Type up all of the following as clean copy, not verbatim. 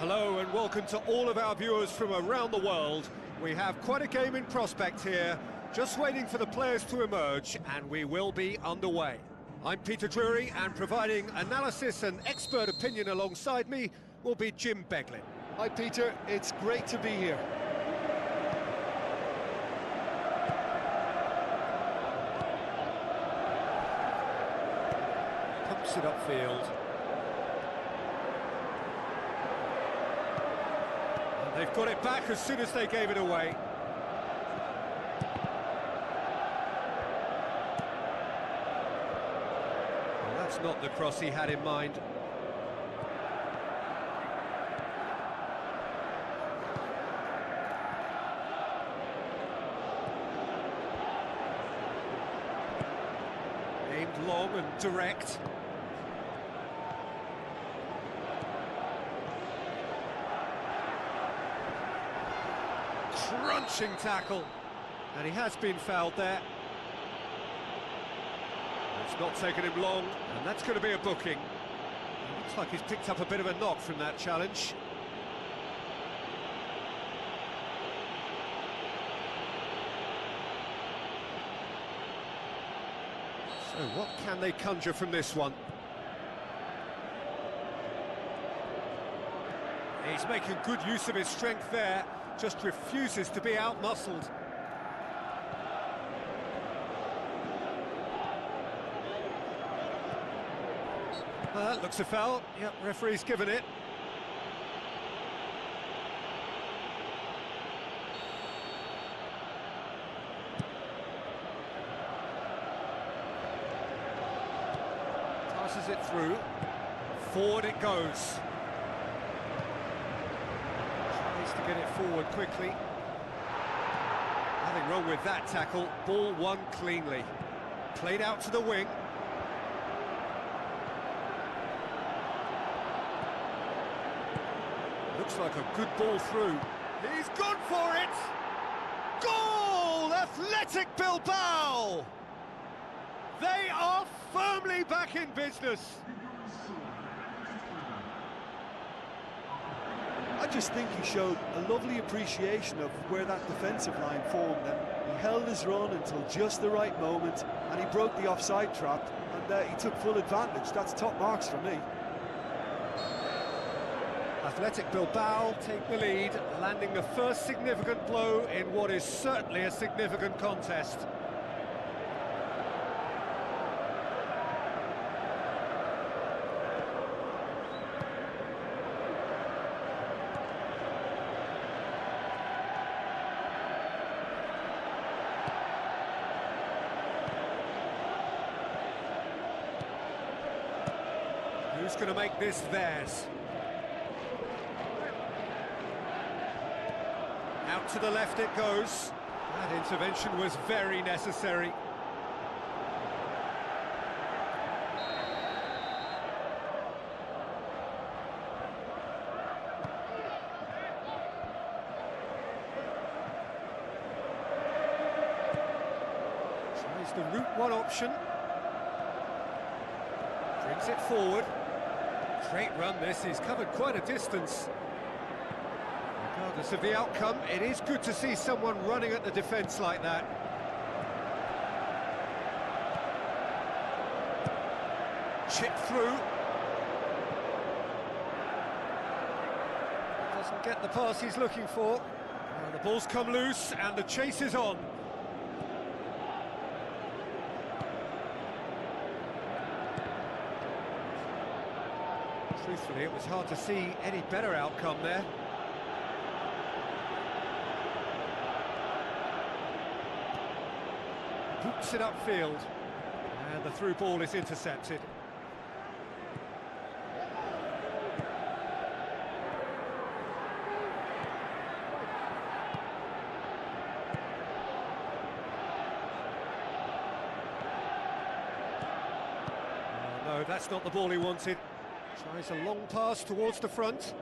Hello and welcome to all of our viewers from around the world. We have quite a game in prospect here, just waiting for the players to emerge, and we will be underway. I'm Peter Drury, and providing analysis and expert opinion alongside me will be Jim Beglin. Hi Peter, it's great to be here. Pumps it upfield. They've got it back as soon as they gave it away. Well, that's not the cross he had in mind. Aimed long and direct. Crunching tackle, and he has been fouled there. It's not taken him long, and that's going to be a booking. It looks like he's picked up a bit of a knock from that challenge. So what can they conjure from this one? He's making good use of his strength there. Just refuses to be out-muscled. That looks a foul. Yep, referee's given it. Passes it through. Forward it goes. To get it forward quickly. Nothing wrong with that tackle. Ball won cleanly. Played out to the wing. Looks like a good ball through. He's gone for it! Goal! Athletic Bilbao! They are firmly back in business. I just think he showed a lovely appreciation of where that defensive line formed, and he held his run until just the right moment, and he broke the offside trap, and he took full advantage. That's top marks for me. Athletic Bilbao take the lead, landing the first significant blow in what is certainly a significant contest. Who's going to make this theirs? Out to the left it goes. That intervention was very necessary. Tries the route one option. Brings it forward. Great run this, he's covered quite a distance. Regardless of the outcome, it is good to see someone running at the defence like that. Chip through. Doesn't get the pass he's looking for. The ball's come loose and the chase is on. Truthfully, it was hard to see any better outcome there. Boots it upfield, and the through ball is intercepted. Oh, no, that's not the ball he wanted. Tries a long pass towards the front.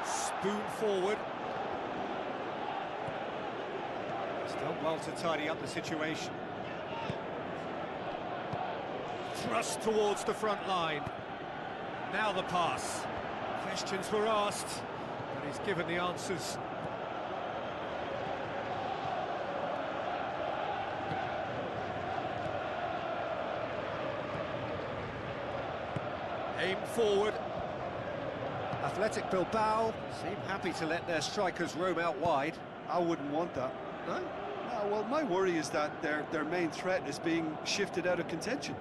Spoon forward. He's done well to tidy up the situation. thrust towards the front line. Now the pass. Questions were asked, but he's given the answers. Aim forward. Athletic Bilbao seem happy to let their strikers roam out wide. I wouldn't want that. No? No, well, my worry is that their main threat is being shifted out of contention.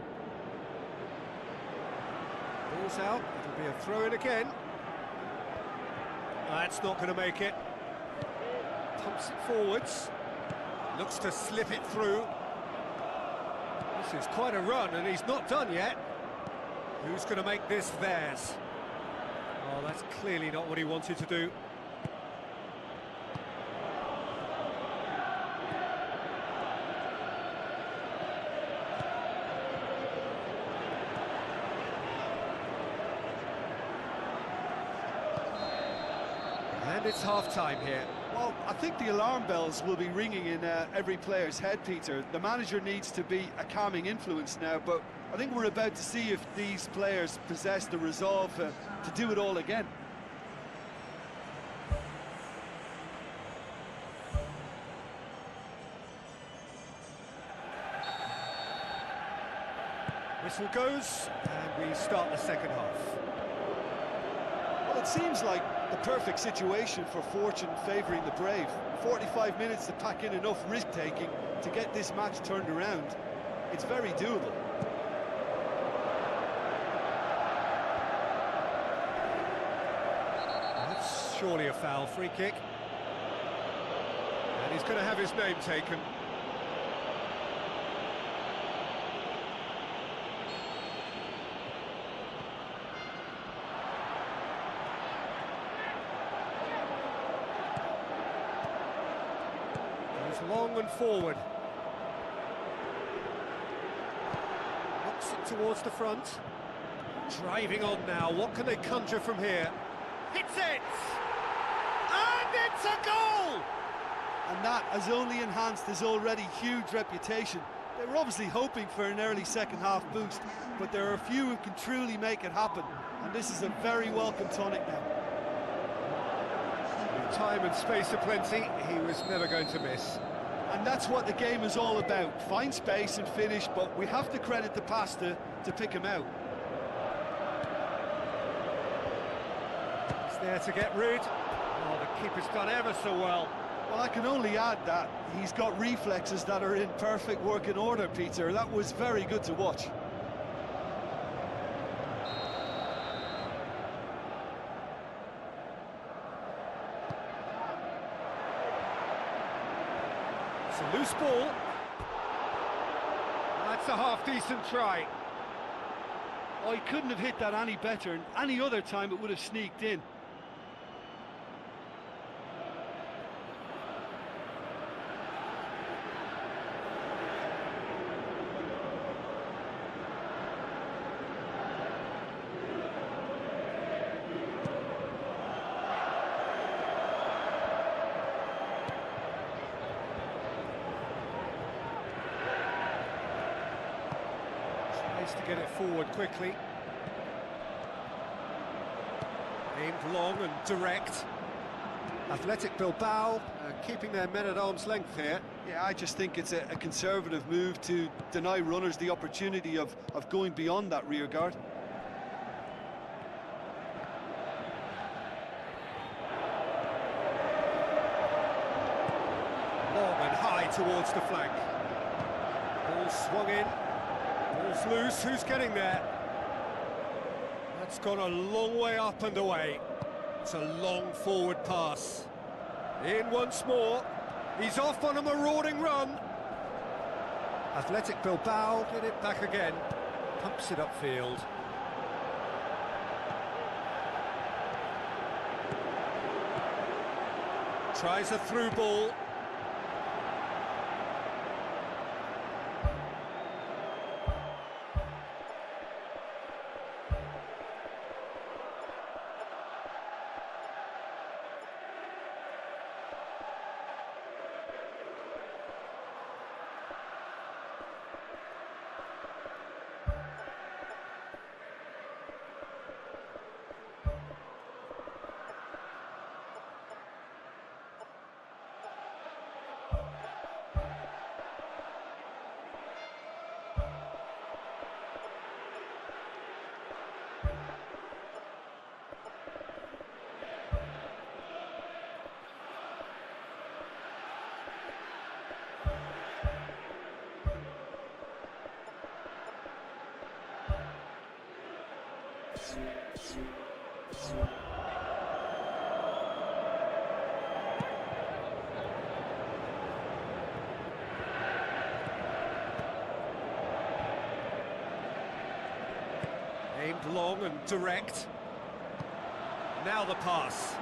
Ball's out, it'll be a throw-in again. That's not going to make it. Pumps it forwards. Looks to slip it through. This is quite a run, and he's not done yet. Who's going to make this theirs? Oh, that's clearly not what he wanted to do. And it's half-time here. Well, I think the alarm bells will be ringing in every player's head, Peter. The manager needs to be a calming influence now, but I think we're about to see if these players possess the resolve to do it all again. Whistle goes, and we start the second half. Well, it seems like the perfect situation for fortune favouring the brave. 45 minutes to pack in enough risk-taking to get this match turned around. It's very doable. That's surely a foul. Free kick. And he's going to have his name taken. Long and forward. Knocks it towards the front. Driving on now. What can they conjure from here? Hits it! And it's a goal! And that has only enhanced his already huge reputation. They were obviously hoping for an early second-half boost, but there are a few who can truly make it happen, and this is a very welcome tonic now. With time and space aplenty, he was never going to miss. And that's what the game is all about. Find space and finish, but we have to credit the pass to pick him out. He's there to get rid. Oh, the keeper's done ever so well. Well, I can only add that he's got reflexes that are in perfect working order, Peter. That was very good to watch. It's a loose ball. That's a half-decent try. Oh, he couldn't have hit that any better, and any other time it would have sneaked in. To get it forward quickly. Aimed long and direct. Athletic Bilbao keeping their men at arm's length here. Yeah, I just think it's a conservative move to deny runners the opportunity of going beyond that rear guard. Long and high towards the flank. Ball swung in. Ball's loose, who's getting there? That's gone a long way up and away. It's a long forward pass. In once more. He's off on a marauding run. Athletic Bilbao get it back again. Pumps it upfield. Tries a through ball. Aimed long and direct. Now the pass.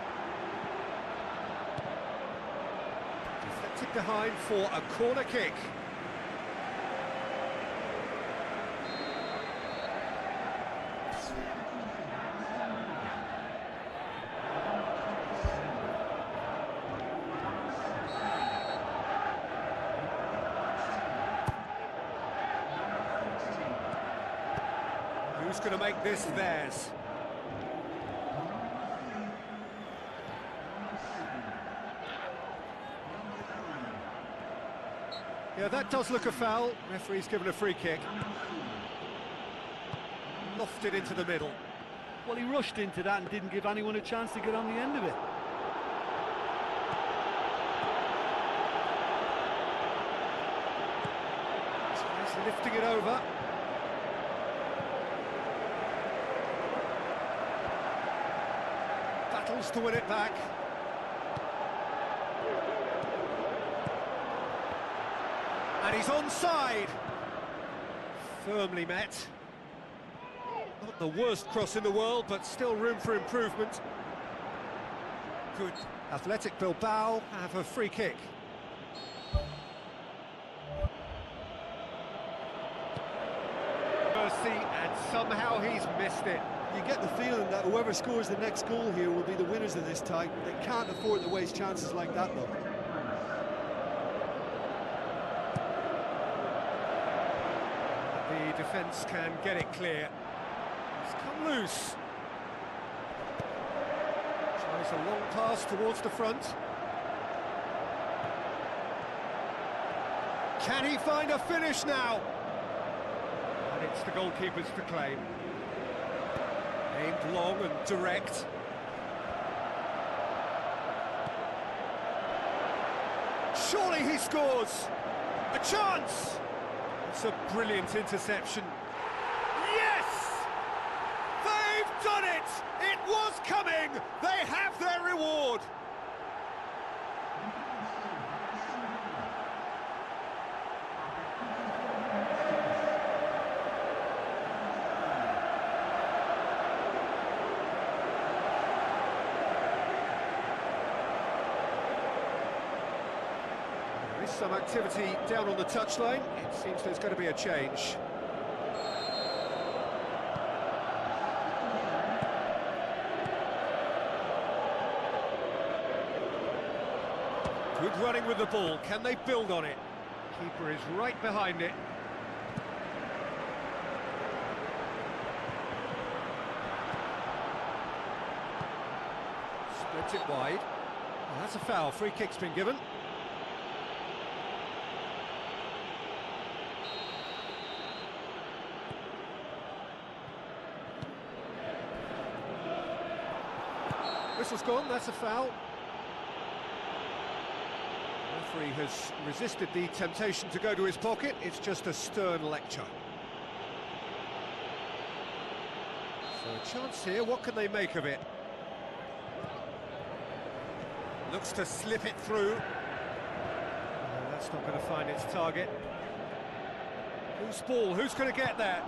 Deflected behind for a corner kick. Who's going to make this theirs? Yeah, that does look a foul. Referee's given a free kick. Lofted into the middle. Well, he rushed into that and didn't give anyone a chance to get on the end of it. So he's lifting it over. Battles to win it back. And he's onside. Firmly met. Not the worst cross in the world, but still room for improvement. Good. Athletic Bilbao have a free kick. Mercy, and somehow he's missed it. You get the feeling that whoever scores the next goal here will be the winners of this tie. They can't afford to waste chances like that, though. The defence can get it clear. It's come loose. Tries a long pass towards the front. Can he find a finish now? And it's the goalkeeper's to claim. Aimed long and direct. Surely he scores! A chance! It's a brilliant interception. Yes! They've done it! It was coming! They have their reward! There is some activity down on the touchline. It seems there's going to be a change. Good running with the ball. Can they build on it? Keeper is right behind it. Splits it wide. Well, that's a foul. Free kick's been given. Whistle's gone, that's a foul. The referee has resisted the temptation to go to his pocket. It's just a stern lecture. So a chance here, what can they make of it? Looks to slip it through. No, that's not going to find its target. Whose ball? Who's going to get there?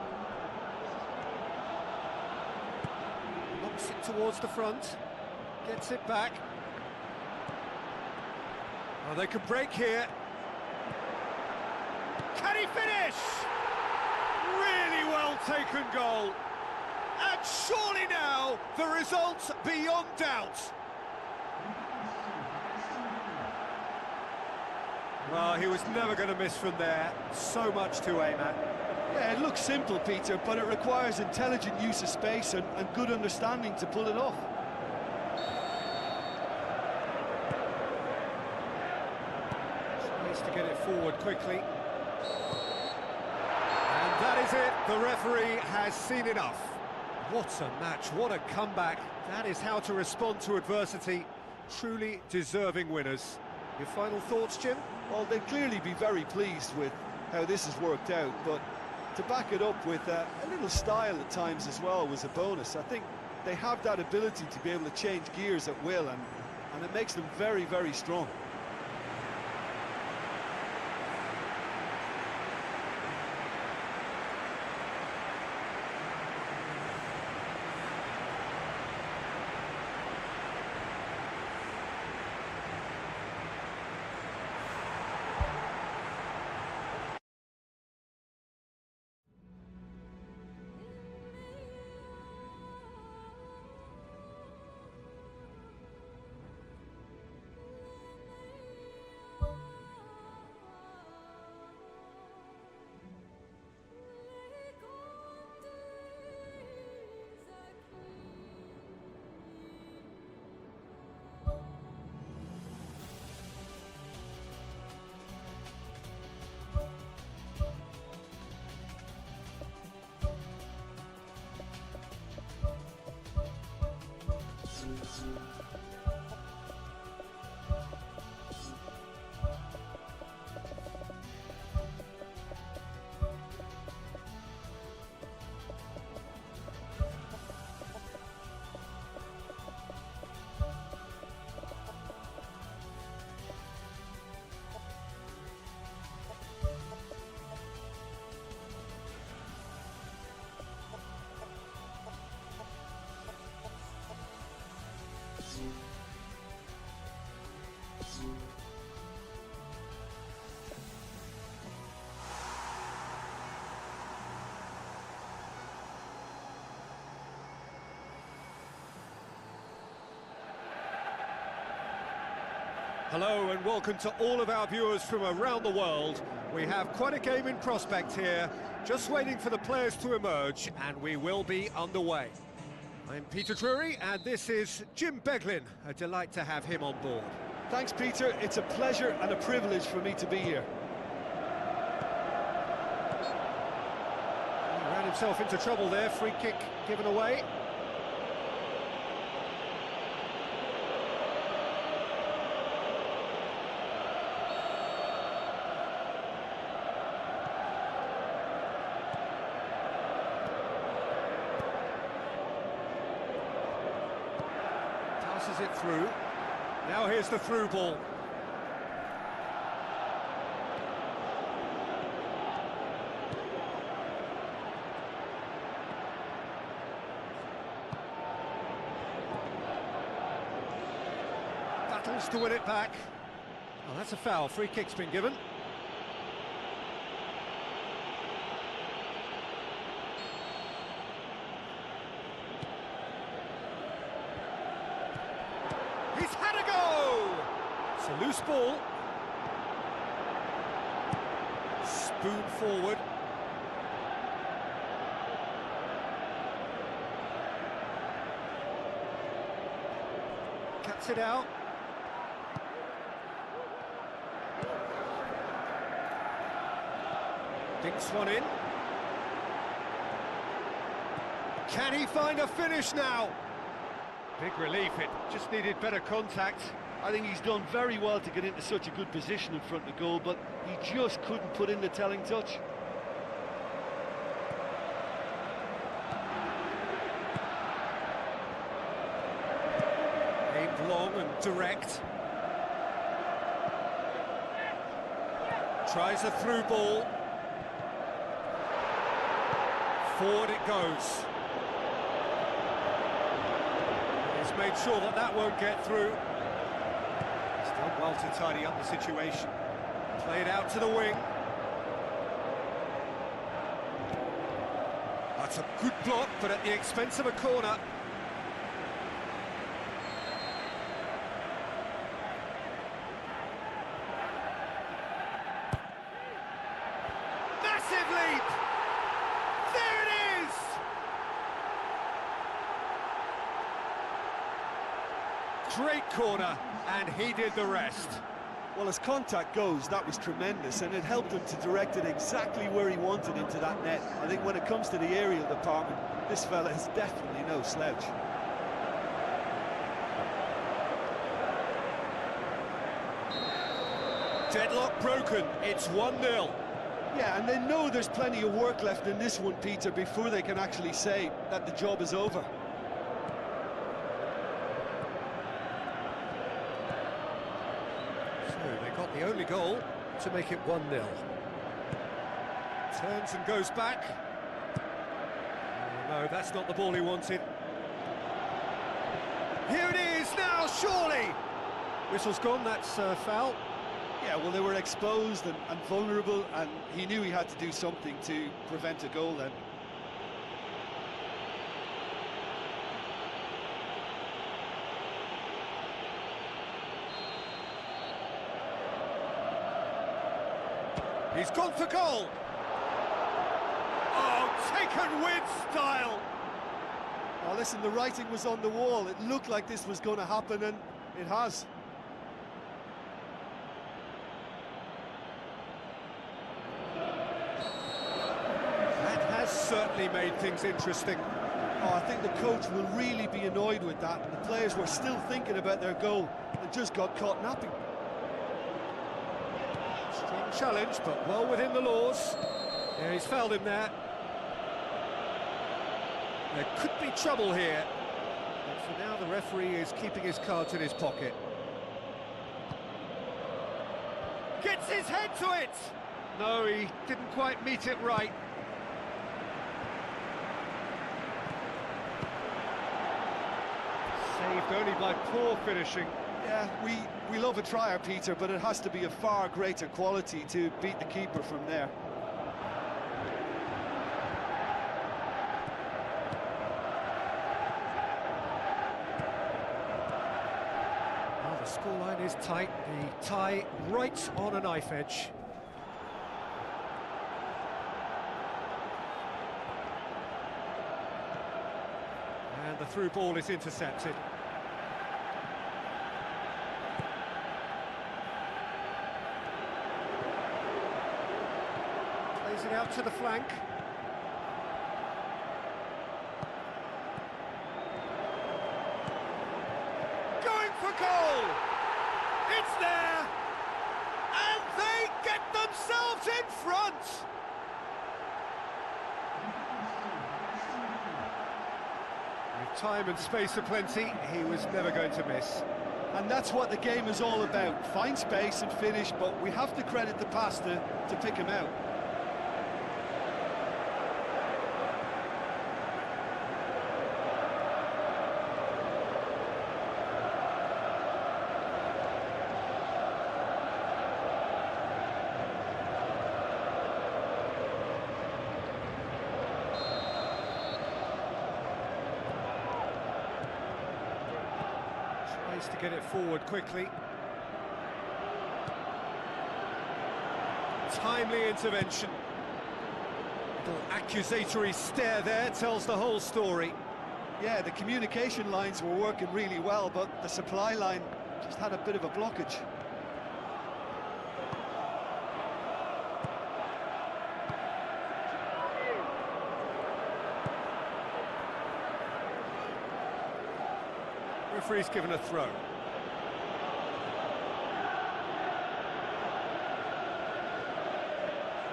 Knocks it towards the front. Gets it back. Oh, they could break here. Can he finish? Really well taken goal. And surely now, the result's beyond doubt. Well, he was never going to miss from there. So much to aim at. Yeah, it looks simple, Peter, but it requires intelligent use of space and good understanding to pull it off. To get it forward quickly. And that is it, the referee has seen enough. What a match, what a comeback. That is how to respond to adversity. Truly deserving winners. Your final thoughts, Jim? Well, they'd clearly be very pleased with how this has worked out, but to back it up with a little style at times as well was a bonus. I think they have that ability to be able to change gears at will, and it makes them very, very strong. Hello and welcome to all of our viewers from around the world. We have quite a game in prospect here, just waiting for the players to emerge, and we will be underway. I'm Peter Drury, and this is Jim Beglin. A delight to have him on board. Thanks, Peter. It's a pleasure and a privilege for me to be here. He ran himself into trouble there, free kick given away. Passes it through. Now here's the through ball. Battles to win it back. Oh, that's a foul. Free kick's been given. He's had a go! It's a loose ball. Spoon forward. Cuts it out. Dinks one in. Can he find a finish now? Big relief, it just needed better contact. I think he's done very well to get into such a good position in front of the goal, but he just couldn't put in the telling touch. Aimed long and direct. Tries a through ball. Forward it goes. He's made sure that that won't get through. He's done well to tidy up the situation. Played out to the wing. That's a good block, but at the expense of a corner. Massive leap! There it is! Great corner, and he did the rest. Well, as contact goes, that was tremendous, and it helped him to direct it exactly where he wanted into that net. I think when it comes to the aerial department, this fella is definitely no slouch. Deadlock broken, it's 1-0. Yeah, and they know there's plenty of work left in this one, Peter, before they can actually say that the job is over. So they got the only goal to make it 1-0. Turns and goes back. Oh, no, that's not the ball he wanted. Here it is now, surely! Whistle's gone, that's foul. Yeah, well, they were exposed and vulnerable, and he knew he had to do something to prevent a goal then. He's gone for goal! Oh, taken with style! Oh, listen, the writing was on the wall. It looked like this was going to happen, and it has. Certainly made things interesting. Oh, I think the coach will really be annoyed with that. The players were still thinking about their goal and just got caught napping. Strong challenge, but well within the laws. Yeah, he's fouled him there. There could be trouble here. But for now, the referee is keeping his cards in his pocket. Gets his head to it! No, he didn't quite meet it right. Saved only by poor finishing. Yeah, we love a trier, Peter, but it has to be a far greater quality to beat the keeper from there. Well, the scoreline is tight, the tie right on a knife edge. And the through ball is intercepted. Plays it out to the flank. Going for goal! It's there! And they get themselves in front! With time and space aplenty, he was never going to miss. And that's what the game is all about. Find space and finish, but we have to credit the pass to pick him out. Tries to get it forward quickly. Timely intervention. Little accusatory stare there tells the whole story. Yeah, the communication lines were working really well, but the supply line just had a bit of a blockage. Referee's given a throw.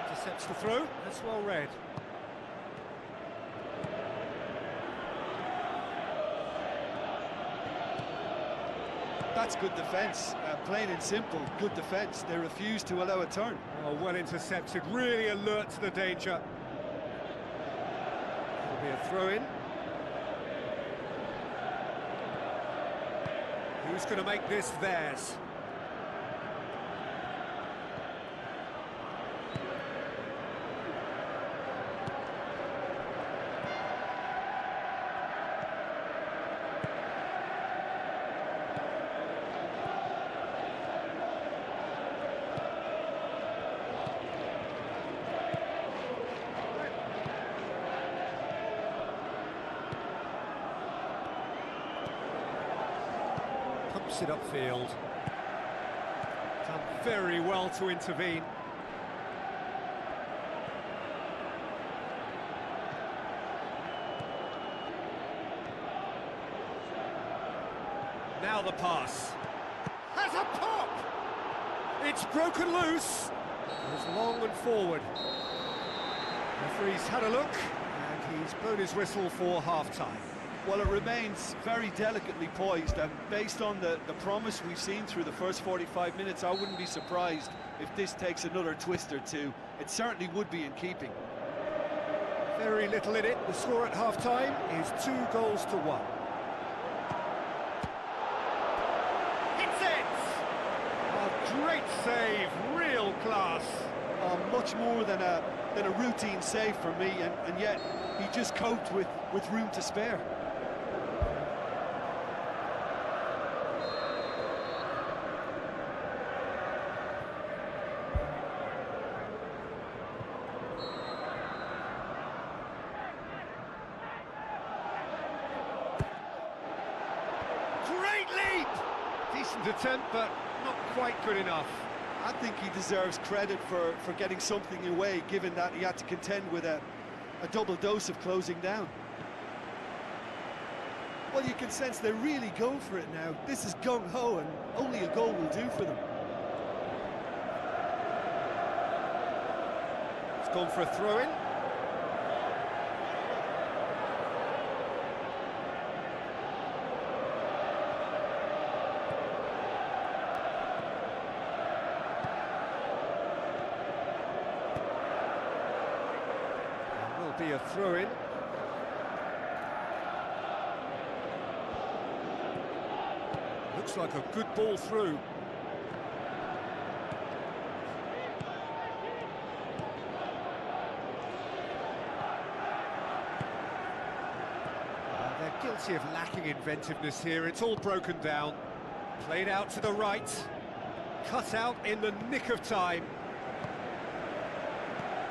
Intercepts the throw, that's well read. That's good defence, plain and simple, good defence. They refused to allow a turn. Oh, well intercepted, really alert to the danger. It'll be a throw-in. Who's going to make this theirs? Pumps it upfield. Done very well to intervene. Now the pass. Has a pop! It's broken loose. Goes long and forward. Referee's had a look, and he's blown his whistle for half-time. Well, it remains very delicately poised, and based on the promise we've seen through the first 45 minutes, I wouldn't be surprised if this takes another twist or two. It certainly would be in keeping. Very little in it. The score at half-time is 2-1. Hits it! A great save, real class. Much more than a routine save for me, and yet he just coped with room to spare. Great leap! Decent attempt, but not quite good enough. I think he deserves credit for getting something away, given that he had to contend with a double dose of closing down. Well, you can sense they're really going for it now. This is gung-ho, and only a goal will do for them. It's gone for a throw-in. Be a throw-in. Looks like a good ball through. They're guilty of lacking inventiveness here. It's all broken down. Played out to the right. Cut out in the nick of time.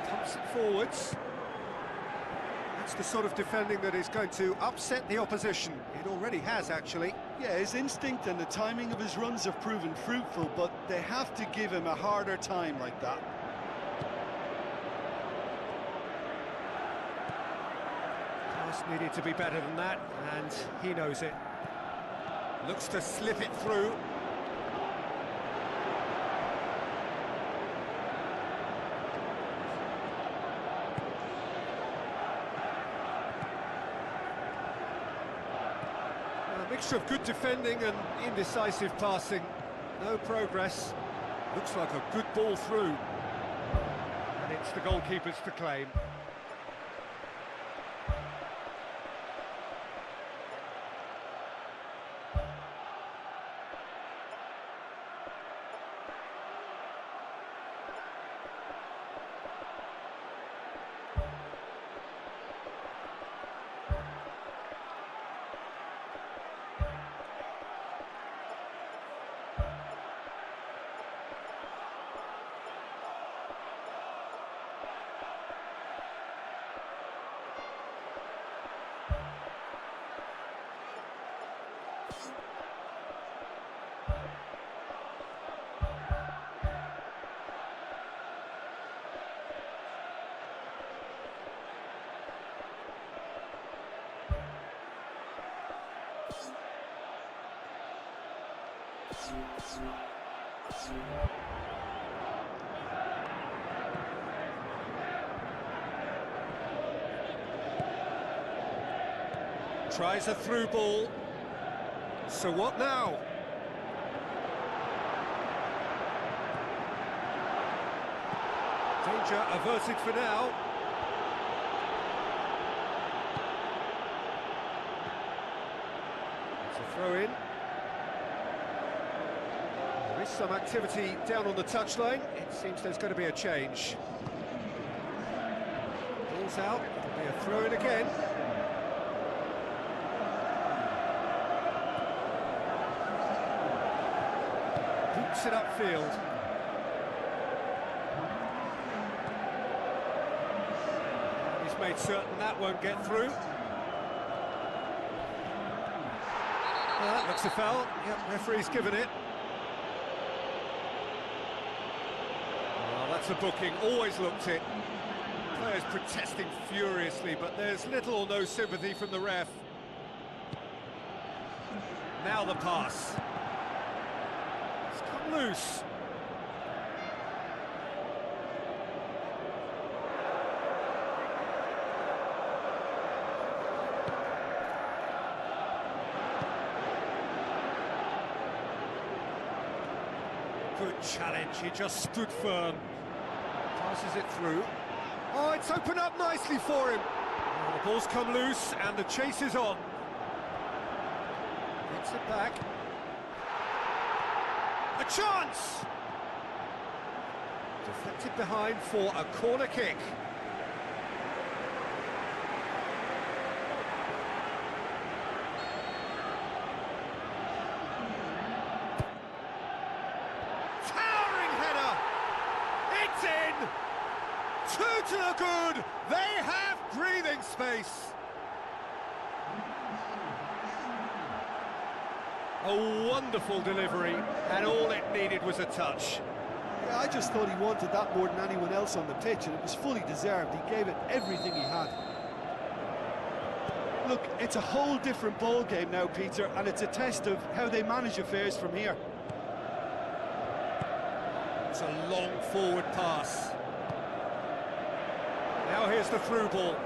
Pumps it forwards. That's the sort of defending that is going to upset the opposition. It already has, actually. Yeah, his instinct and the timing of his runs have proven fruitful, but they have to give him a harder time like that. Pass needed to be better than that, and he knows it. Looks to slip it through. A mixture of good defending and indecisive passing. No progress. Looks like a good ball through. And it's the goalkeeper's to claim. Tries a through ball. So what now? Danger averted for now. It's a throw-in. There is some activity down on the touchline. It seems there's going to be a change. Ball's out. It'll be a throw-in again. Boots it upfield. He's made certain that won't get through. Well, that looks a foul. Yep, referee's given it. Well, that's a booking. Always looked it. Players protesting furiously, but there's little or no sympathy from the ref. Now the pass. It's come loose. challenge, he just stood firm. Passes it through. Oh, it's opened up nicely for him. Oh, the ball's come loose and the chase is on. Gets it back. A chance! Deflected behind for a corner kick. In! Two to the good! They have breathing space! A wonderful delivery, and all it needed was a touch. Yeah, I just thought he wanted that more than anyone else on the pitch, and it was fully deserved. He gave it everything he had. Look, it's a whole different ball game now, Peter, and it's a test of how they manage affairs from here. It's a long forward pass. Now here's the through ball.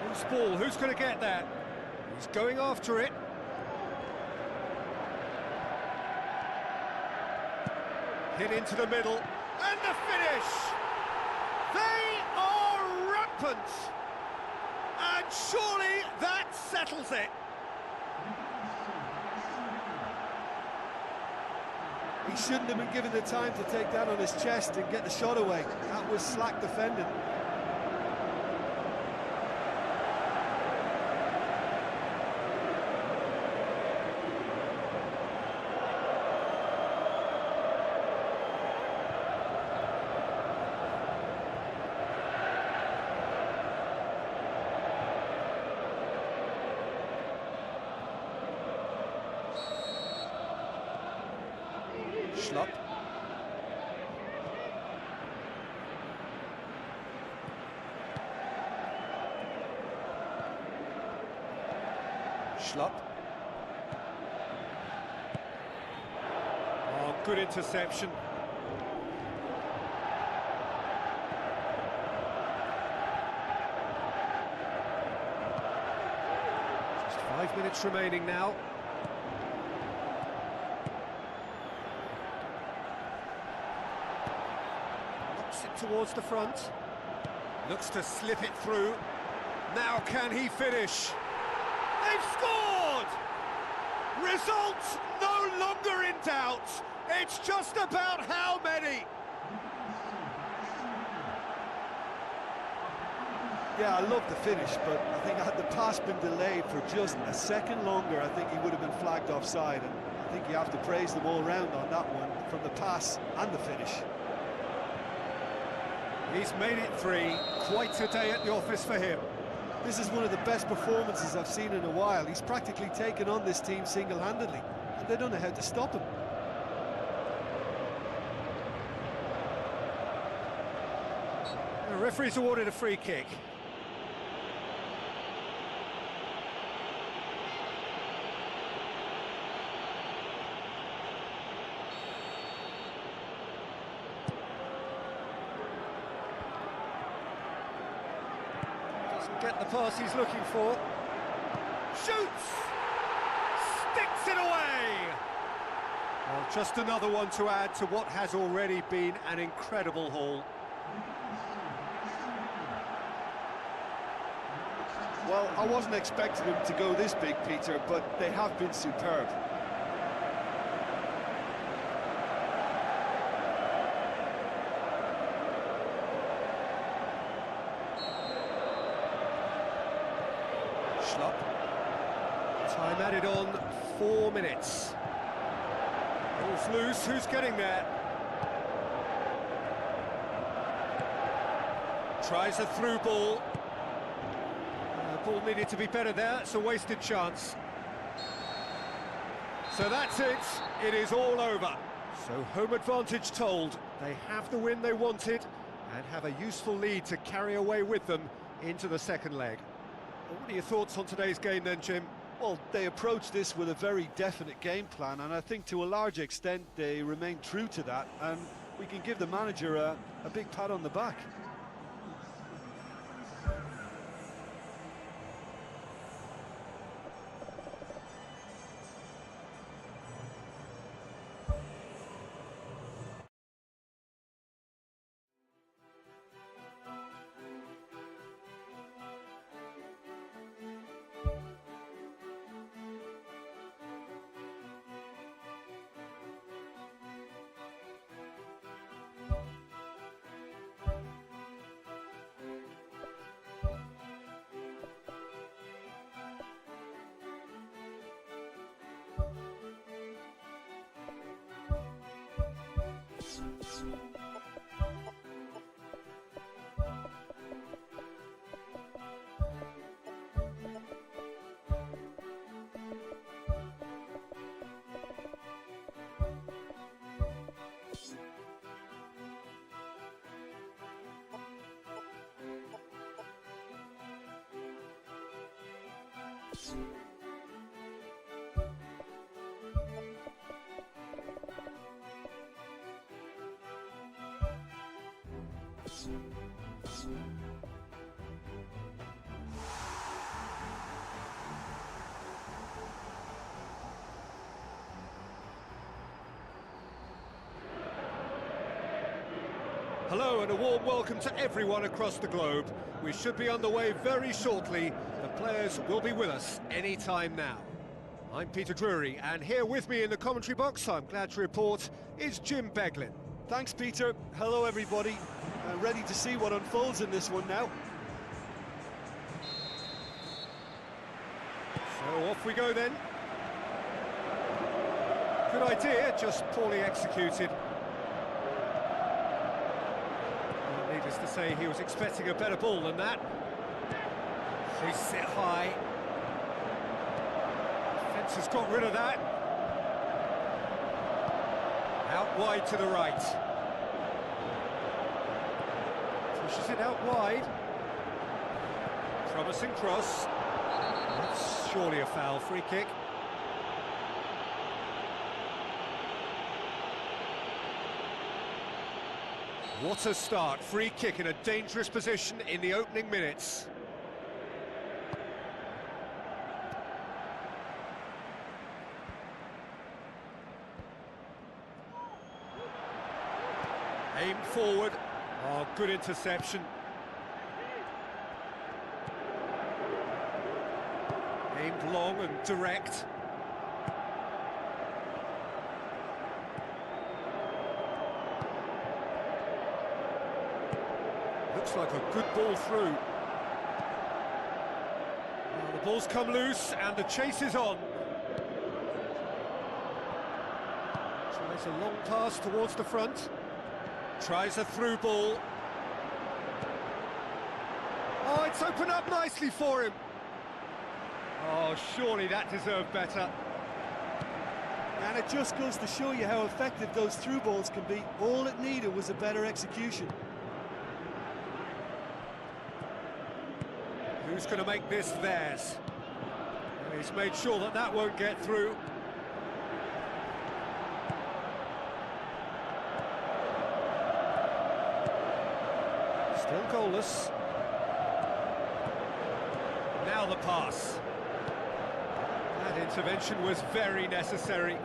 Whose ball? Who's going to get that? He's going after it. Hit into the middle. And the finish! They are rampant! And surely that settles it. He shouldn't have been given the time to take that on his chest and get the shot away. That was slack defending. Schlupp. Schlupp. Oh, good interception. Just 5 minutes remaining now. Towards the front, looks to slip it through. Now can he finish? They've scored! Results no longer in doubt. It's just about how many. Yeah, I love the finish, but I think had the pass been delayed for just a second longer, I think he would have been flagged offside, and I think you have to praise them all round on that one, from the pass and the finish. He's made it 3. Quite a day at the office for him. This is one of the best performances I've seen in a while. He's practically taken on this team single-handedly, and they don't know how to stop him. The referee's awarded a free kick. Get the pass he's looking for. Shoots! Sticks it away! Well, just another one to add to what has already been an incredible haul. Well, I wasn't expecting them to go this big, Peter, but they have been superb. Schlupp. Time added on 4 minutes. Ball's loose, who's getting there? Tries a through ball. The ball needed to be better there, it's a wasted chance. So that's it, it is all over. So home advantage told, they have the win they wanted and have a useful lead to carry away with them into the second leg. Well, what are your thoughts on today's game then, Jim? Well, they approached this with a very definite game plan, and I think to a large extent they remain true to that, and we can give the manager a big pat on the back. Hello and a warm welcome to everyone across the globe. We should be underway very shortly. The players will be with us any time now. I'm Peter Drury, and here with me in the commentary box, I'm glad to report, is Jim Beglin. Thanks, Peter. Hello, everybody. Ready to see what unfolds in this one now. So off we go then. Good idea, just poorly executed. Needless to say, he was expecting a better ball than that. They sit high. Defence has got rid of that. Out wide to the right. Pushes it out wide. Promising cross. That's surely a foul, free kick. What a start, free kick in a dangerous position in the opening minutes. Aimed forward, oh, good interception. Aimed long and direct. Looks like a good ball through. Well, the ball's come loose and the chase is on. Tries a long pass towards the front. Tries a through ball. Oh, it's opened up nicely for him. Oh, surely that deserved better. And it just goes to show you how effective those through balls can be. All it needed was a better execution. Who's going to make this theirs? He's made sure that that won't get through. Still goalless. Now the pass. That intervention was very necessary.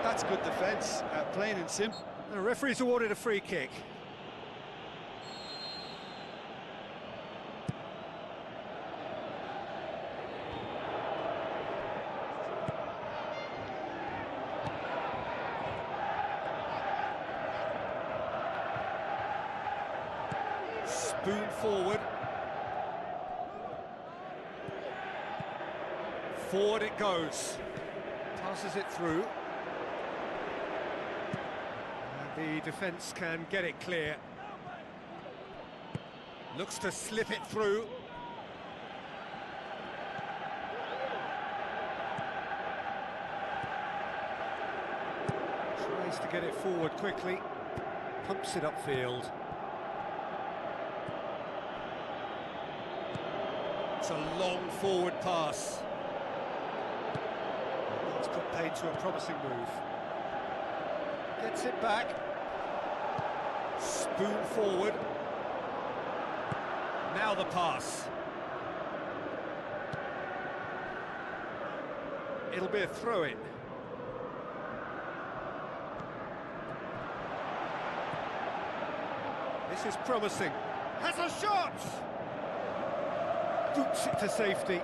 That's good defence, plain and simple. The referee's awarded a free kick. Spoon forward. Forward it goes. Passes it through. The defence can get it clear. Looks to slip it through. Tries to get it forward quickly. Pumps it upfield. It's a long forward pass. It's put paid to a promising move. Gets it back. Spoon forward. Now the pass. It'll be a throw-in. This is promising. Has a shot! Boots it to safety.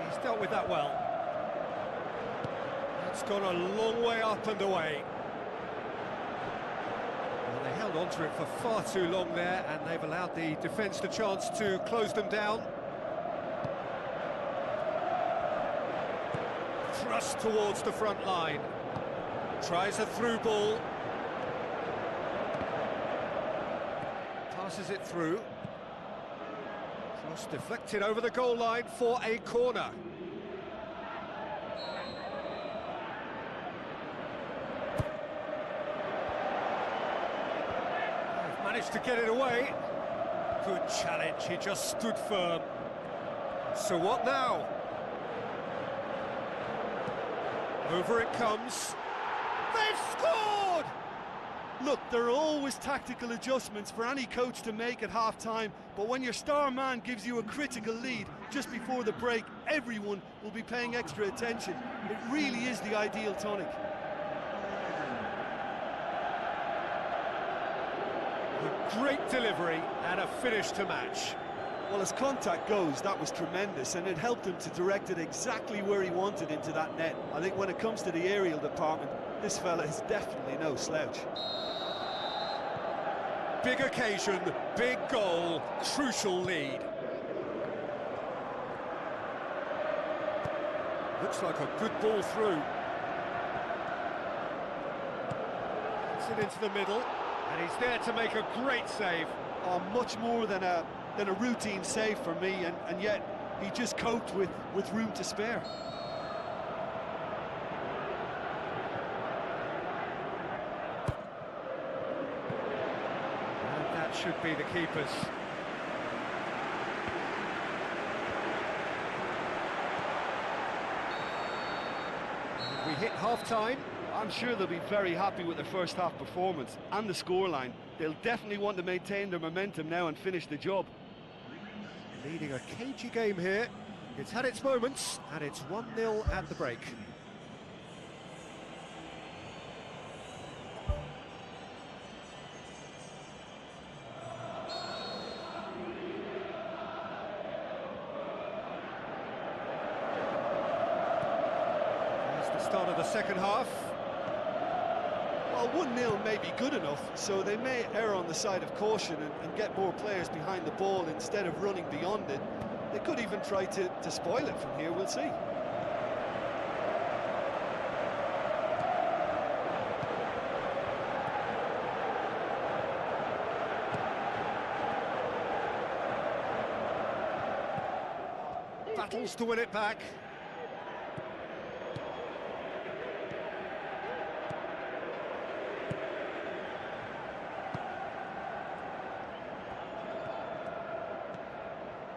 He's dealt with that well. It's gone a long way up and away. Well, they held Held onto it for far too long there, and they've allowed the defence the chance to close them down. Thrust towards the front line. Tries a through ball. Passes it through. Cross deflected over the goal line for a corner. They've managed to get it away. Good challenge, he just stood firm. So what now? Over it comes. They've scored! Look, there are always tactical adjustments for any coach to make at half-time, but when your star man gives you a critical lead just before the break, everyone will be paying extra attention. It really is the ideal tonic. A great delivery and a finish to match. Well, as contact goes, that was tremendous, and it helped him to direct it exactly where he wanted into that net. I think when it comes to the aerial department, this fella is definitely no slouch. Big occasion, big goal, crucial lead. Looks like a good ball through. Gets it into the middle, and he's there to make a great save. Oh, much more than a routine save for me, and yet he just coped with room to spare. And that should be the keeper's. And we hit half-time. I'm sure they'll be very happy with their first half performance and the scoreline. They'll definitely want to maintain their momentum now and finish the job. Leading a cagey game here. It's had its moments, and it's 1-0 at the break. There's the start of the second half. Well, 1-0 may be good enough, so they may err on the side of caution and get more players behind the ball instead of running beyond it. They could even try to spoil it from here, we'll see. Battles to win it back.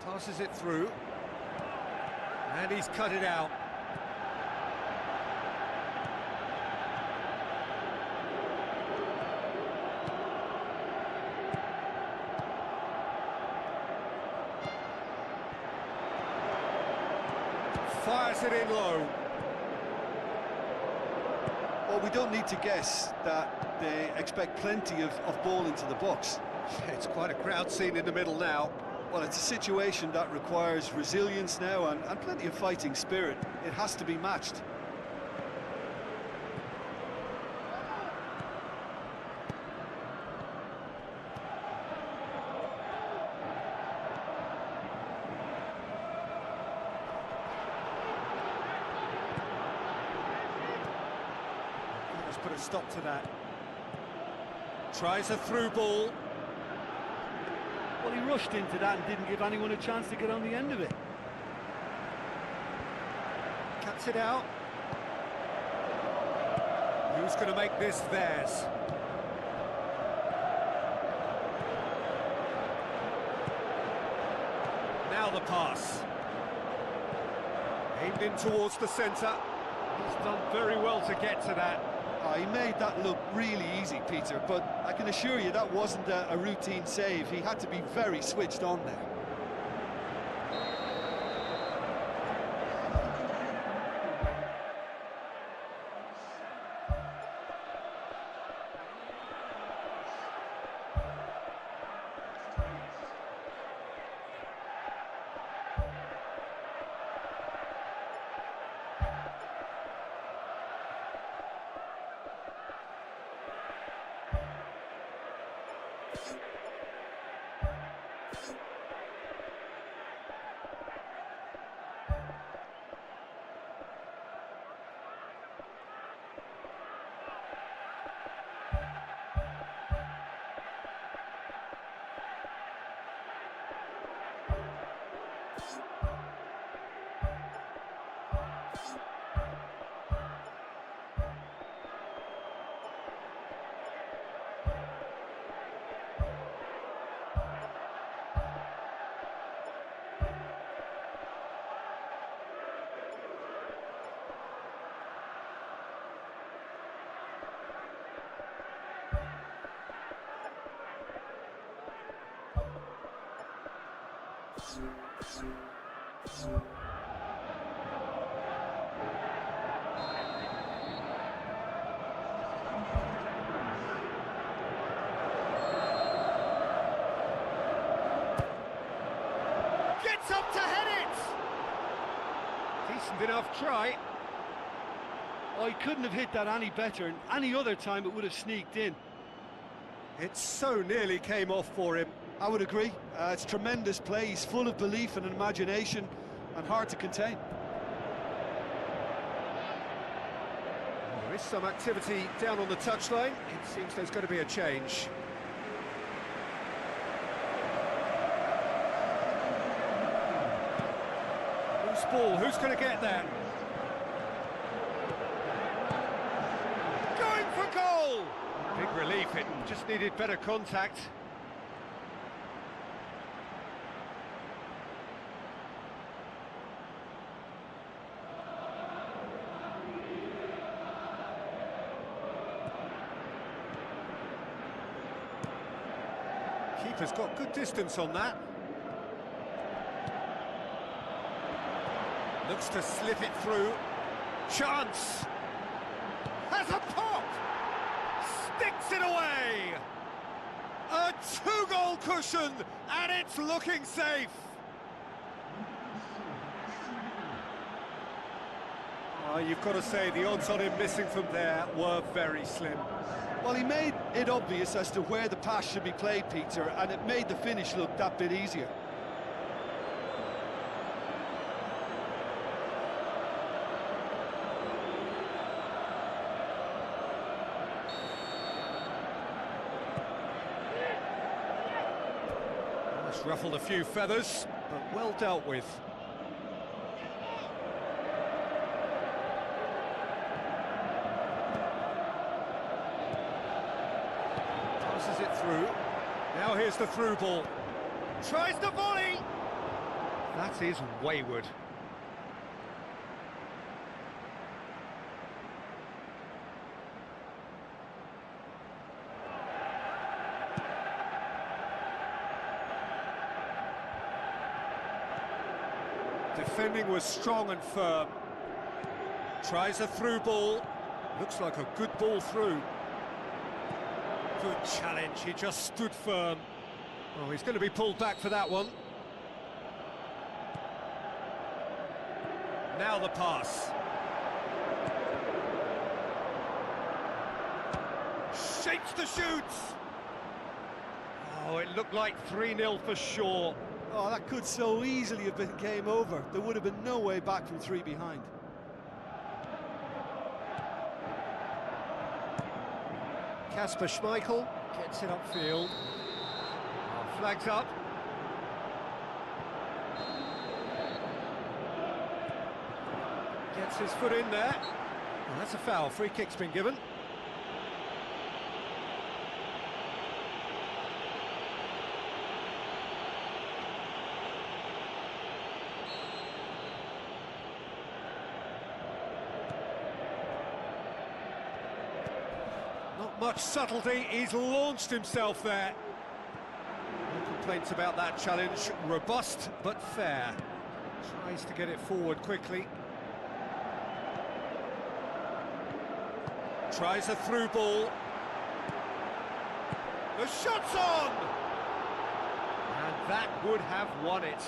Passes it through, and he's cut it out. Fires it in low. Well, we don't need to guess that they expect plenty of ball into the box. It's quite a crowd scene in the middle now. Well, it's a situation that requires resilience now and plenty of fighting spirit. It has to be matched. Let's put a stop to that. Tries a through ball. Well, he rushed into that and didn't give anyone a chance to get on the end of it. Cuts it out. Who's going to make this theirs? Now the pass. Aimed in towards the centre. He's done very well to get to that. He made that look really easy, Peter, but I can assure you that wasn't a routine save. He had to be very switched on there. Gets up to head it! Decent enough try. Oh, he couldn't have hit that any better, and any other time it would have sneaked in. It so nearly came off for him. I would agree. It's tremendous play. He's full of belief and imagination, and hard to contain. There is some activity down on the touchline. It seems there's going to be a change. Loose ball, who's going to get there? Going for goal! Big relief, it just needed better contact. Keeper's got good distance on that. Looks to slip it through. Chance! Has a pop! Sticks it away! A two-goal cushion, and it's looking safe! Oh, you've got to say, the odds on him missing from there were very slim. Well, he made it obvious as to where the pass should be played, Peter, and it made the finish look that bit easier. That's ruffled a few feathers, but well dealt with. It through. Now here's the through ball. Tries the volley. That is wayward. Defending was strong and firm. Tries a through ball. Looks like a good ball through. Good challenge, he just stood firm. Oh, he's going to be pulled back for that one. Now the pass. Shapes the shoots. Oh, it looked like 3-0 for sure. Oh, that could so easily have been game over. There would have been no way back from 3 behind. Kasper Schmeichel gets it upfield. Oh, flags up. Gets his foot in there. Oh, that's a foul. Free kick's been given. Not much subtlety, he's launched himself there. No complaints about that challenge, robust but fair. Tries to get it forward quickly. Tries a through ball. The shot's on! And that would have won it.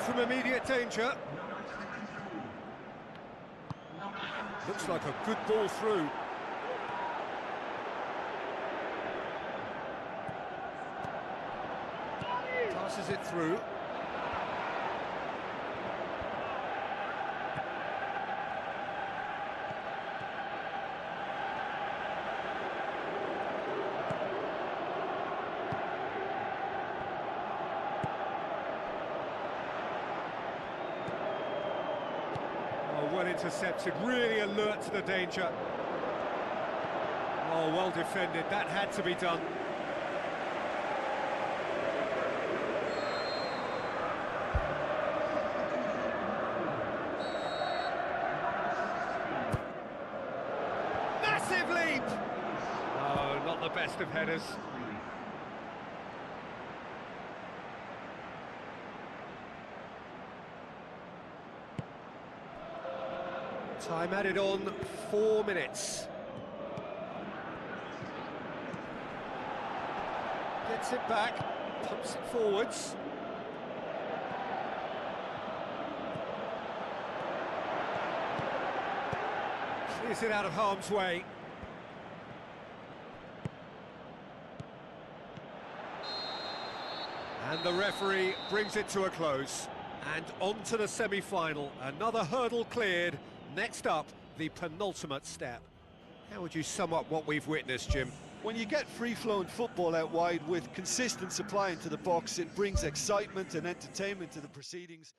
from immediate danger. Looks like a good ball through. Passes it through. Well intercepted, really alert to the danger. Oh, well defended, that had to be done. Massive leap! Oh, not the best of headers. Time added on, 4 minutes. Gets it back, pumps it forwards. Clears it out of harm's way. And the referee brings it to a close. And on to the semi-final. Another hurdle cleared. Next up, the penultimate step. How would you sum up what we've witnessed, Jim? When you get free-flowing football out wide with consistent supply into the box, it brings excitement and entertainment to the proceedings.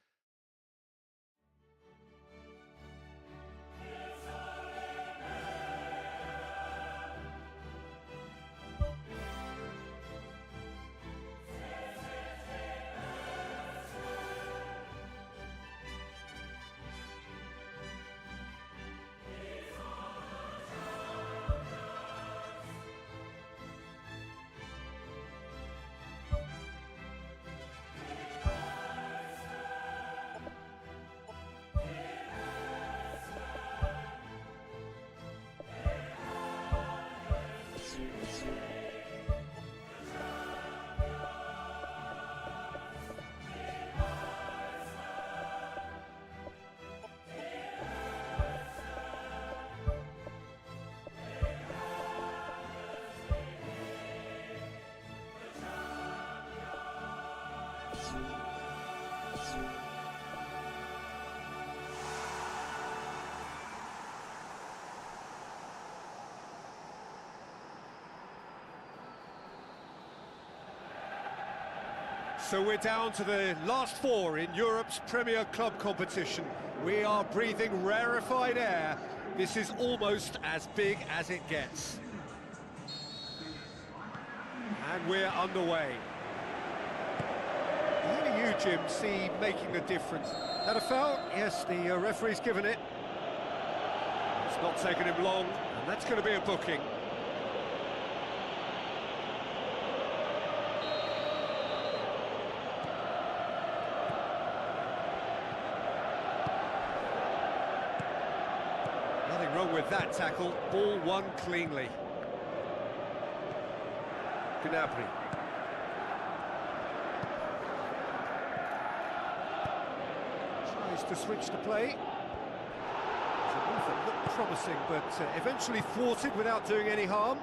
So we're down to the last 4 in Europe's Premier Club competition. We are breathing rarefied air. This is almost as big as it gets. And we're underway. Who do you, Jim, see making the difference? That a foul? Yes, the referee's given it. It's not taken him long, and that's going to be a booking. Nothing wrong with that tackle. Ball won cleanly. Gnabry. Tries to switch the play. It's a move that looked promising, but eventually thwarted without doing any harm.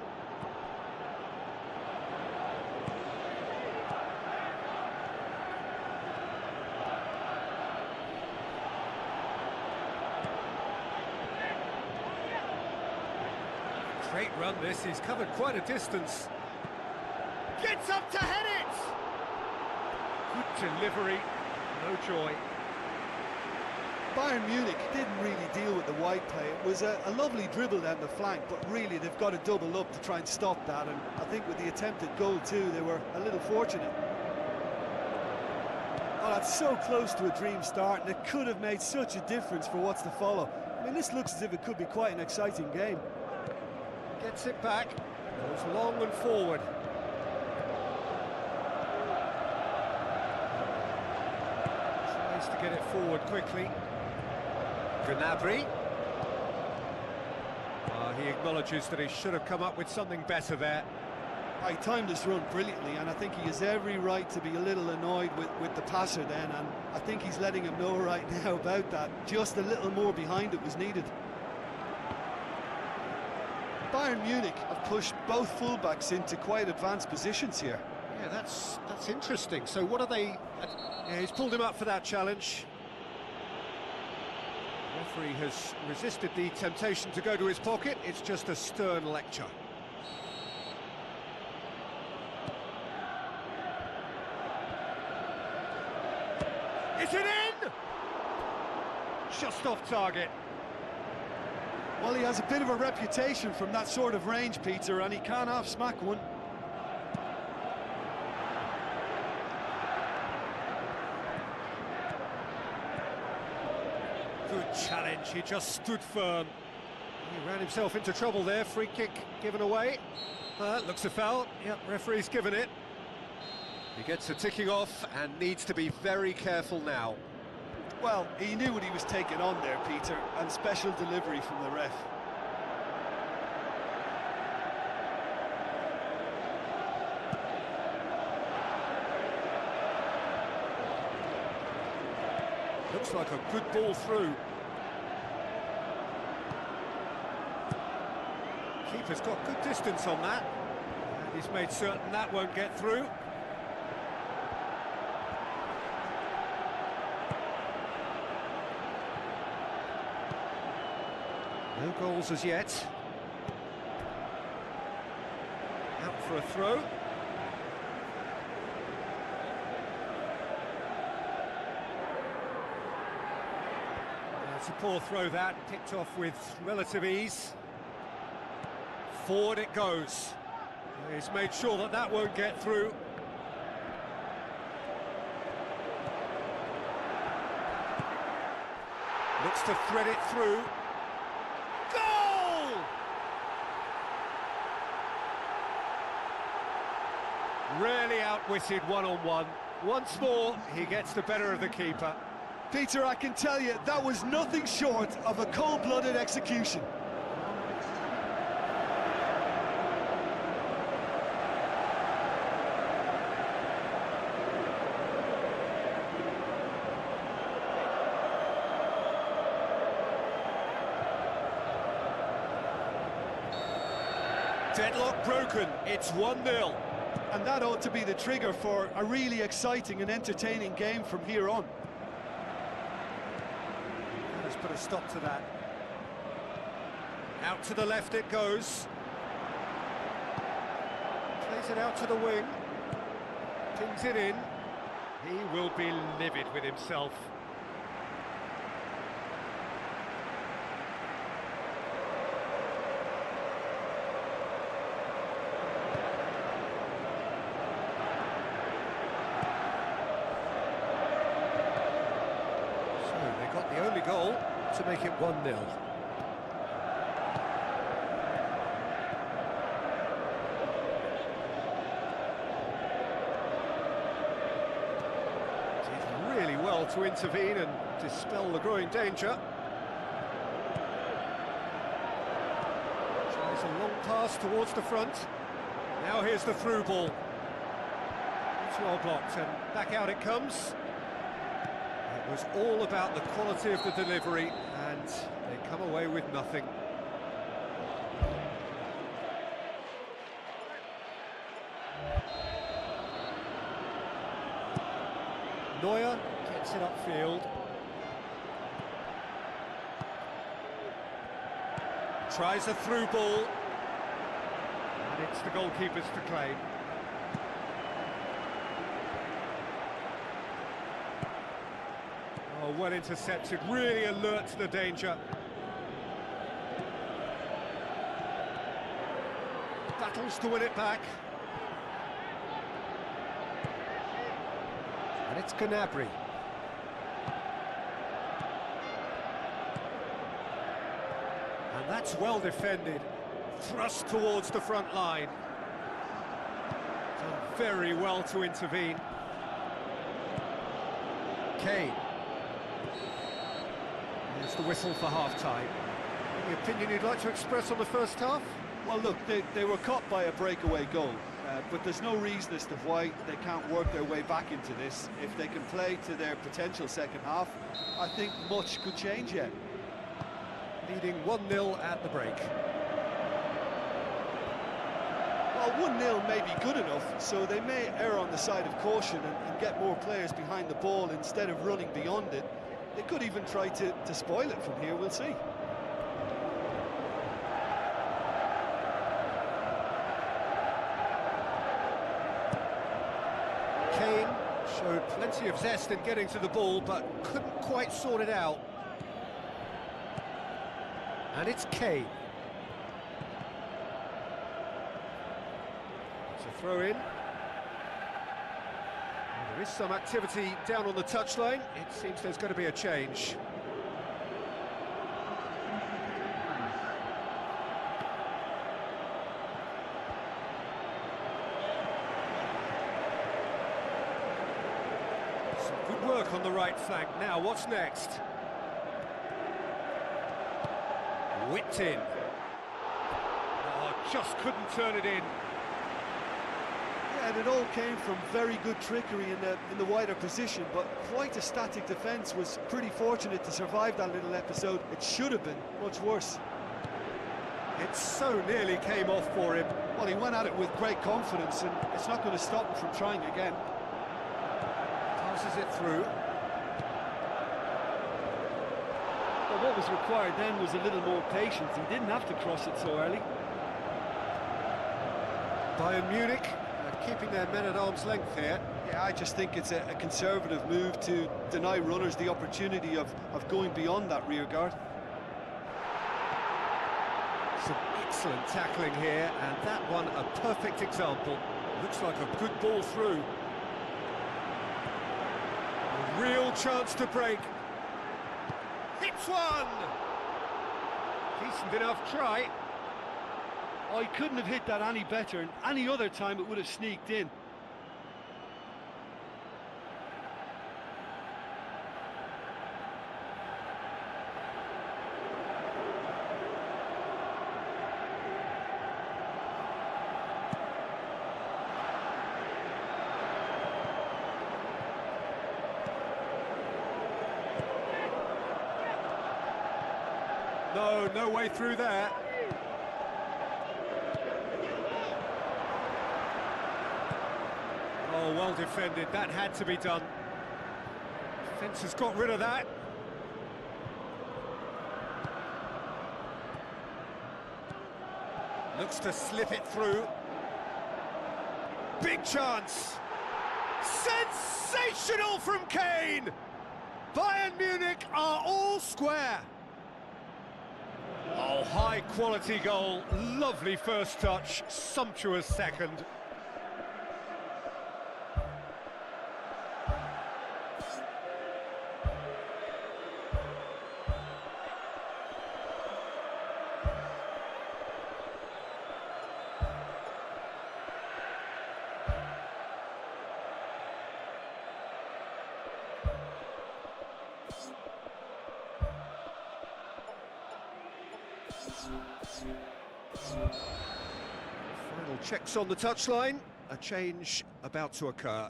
Great run this, he's covered quite a distance. Gets up to head it! Good delivery, no joy. Bayern Munich didn't really deal with the wide play. It was a lovely dribble down the flank, but really they've got to double up to try and stop that, and I think with the attempted goal too, they were a little fortunate. Oh, that's so close to a dream start, and it could have made such a difference for what's to follow. I mean, this looks as if it could be quite an exciting game. Gets it back, goes long and forward. Tries to get it forward quickly. Gnabry. He acknowledges that he should have come up with something better there. He timed his run brilliantly, and I think he has every right to be a little annoyed with the passer then, and I think he's letting him know right now about that. Just a little more behind it was needed. Bayern Munich have pushed both fullbacks into quite advanced positions here. Yeah, that's interesting. So what are they... Yeah, he's pulled him up for that challenge. The referee has resisted the temptation to go to his pocket. It's just a stern lecture. Is it in? Just off target. Well, he has a bit of a reputation from that sort of range, Peter, and he can't half-smack one. Good challenge, he just stood firm. He ran himself into trouble there, free kick given away. Looks a foul, yep, referee's given it. He gets a ticking off and needs to be very careful now. Well, he knew what he was taking on there, Peter, and special delivery from the ref. Looks like a good ball through. Keeper's got good distance on that. And he's made certain that won't get through. No goals as yet. Out for a throw. It's a poor throw that, picked off with relative ease. Forward it goes. He's made sure that that won't get through. Looks to thread it through. Goal! Really outwitted one-on-one. Once more, he gets the better of the keeper. Peter, I can tell you, that was nothing short of a cold-blooded execution. Deadlock broken, it's 1-0. And that ought to be the trigger for a really exciting and entertaining game from here on. Let's put a stop to that. Out to the left it goes. Plays it out to the wing. Pins it in. He will be livid with himself. The only goal to make it 1-0. Did really well to intervene and dispel the growing danger. Tries a long pass towards the front. Now here's the through ball. It's well blocked and back out it comes. It was all about the quality of the delivery, and they come away with nothing. Neuer gets it upfield. Tries a through ball, and it's the goalkeeper's to claim. Oh, well intercepted, really alert to the danger. Battles to win it back. And it's Gnabry. And that's well defended. Thrust towards the front line. Done very well to intervene. Kane. There's the whistle for half-time. Any opinion you'd like to express on the first half? Well, look, they were caught by a breakaway goal. but there's no reason as to why they can't work their way back into this. If they can play to their potential second half, I think much could change yet. Leading 1-0 at the break. Well, 1-0 may be good enough, so they may err on the side of caution and get more players behind the ball instead of running beyond it. They could even try to spoil it from here, we'll see. Kane showed plenty of zest in getting to the ball, but couldn't quite sort it out. And it's Kane. It's a throw in. Well, there is some activity down on the touchline. It seems there's going to be a change. Some good work on the right flank. Now, what's next? Whipped in. Oh, just couldn't turn it in. Yeah, and it all came from very good trickery in the wider position, but quite a static defence. Was pretty fortunate to survive that little episode. It should have been much worse. It so nearly came off for him. Well, he went at it with great confidence, and it's not going to stop him from trying again. Passes it through. Well, what was required then was a little more patience. He didn't have to cross it so early. Bayern Munich keeping their men at arm's length here. Yeah, I just think it's a conservative move to deny runners the opportunity of going beyond that rear guard. Some excellent tackling here, and that one a perfect example. Looks like a good ball through. A real chance to break. Hits one! Decent enough try. Oh, he couldn't have hit that any better, and any other time it would have sneaked in. No way through there. Oh, well defended. That had to be done. Defence has got rid of that. Looks to slip it through. Big chance. Sensational from Kane. Bayern Munich are all square. Oh, high-quality goal, lovely first touch, sumptuous second. Final checks on the touchline, a change about to occur.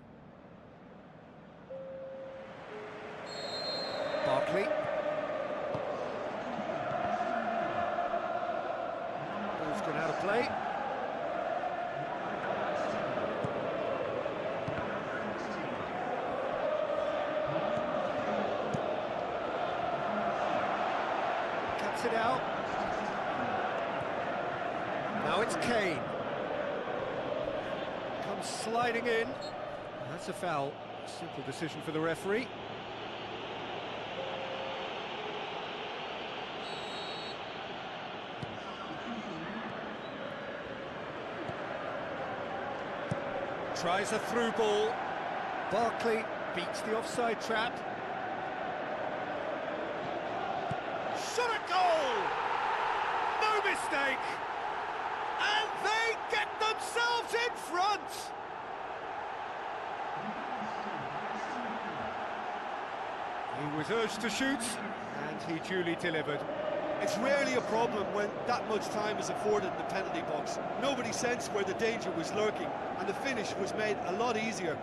Barkley. Ball's gone out of play. Cuts it out. Now it's Kane. Comes sliding in. That's a foul. Simple decision for the referee. Tries a through ball. Barkley beats the offside trap. Shot at goal! No mistake! And they get themselves in front! He was urged to shoot, and he duly delivered. It's rarely a problem when that much time is afforded in the penalty box. Nobody sensed where the danger was lurking, and the finish was made a lot easier.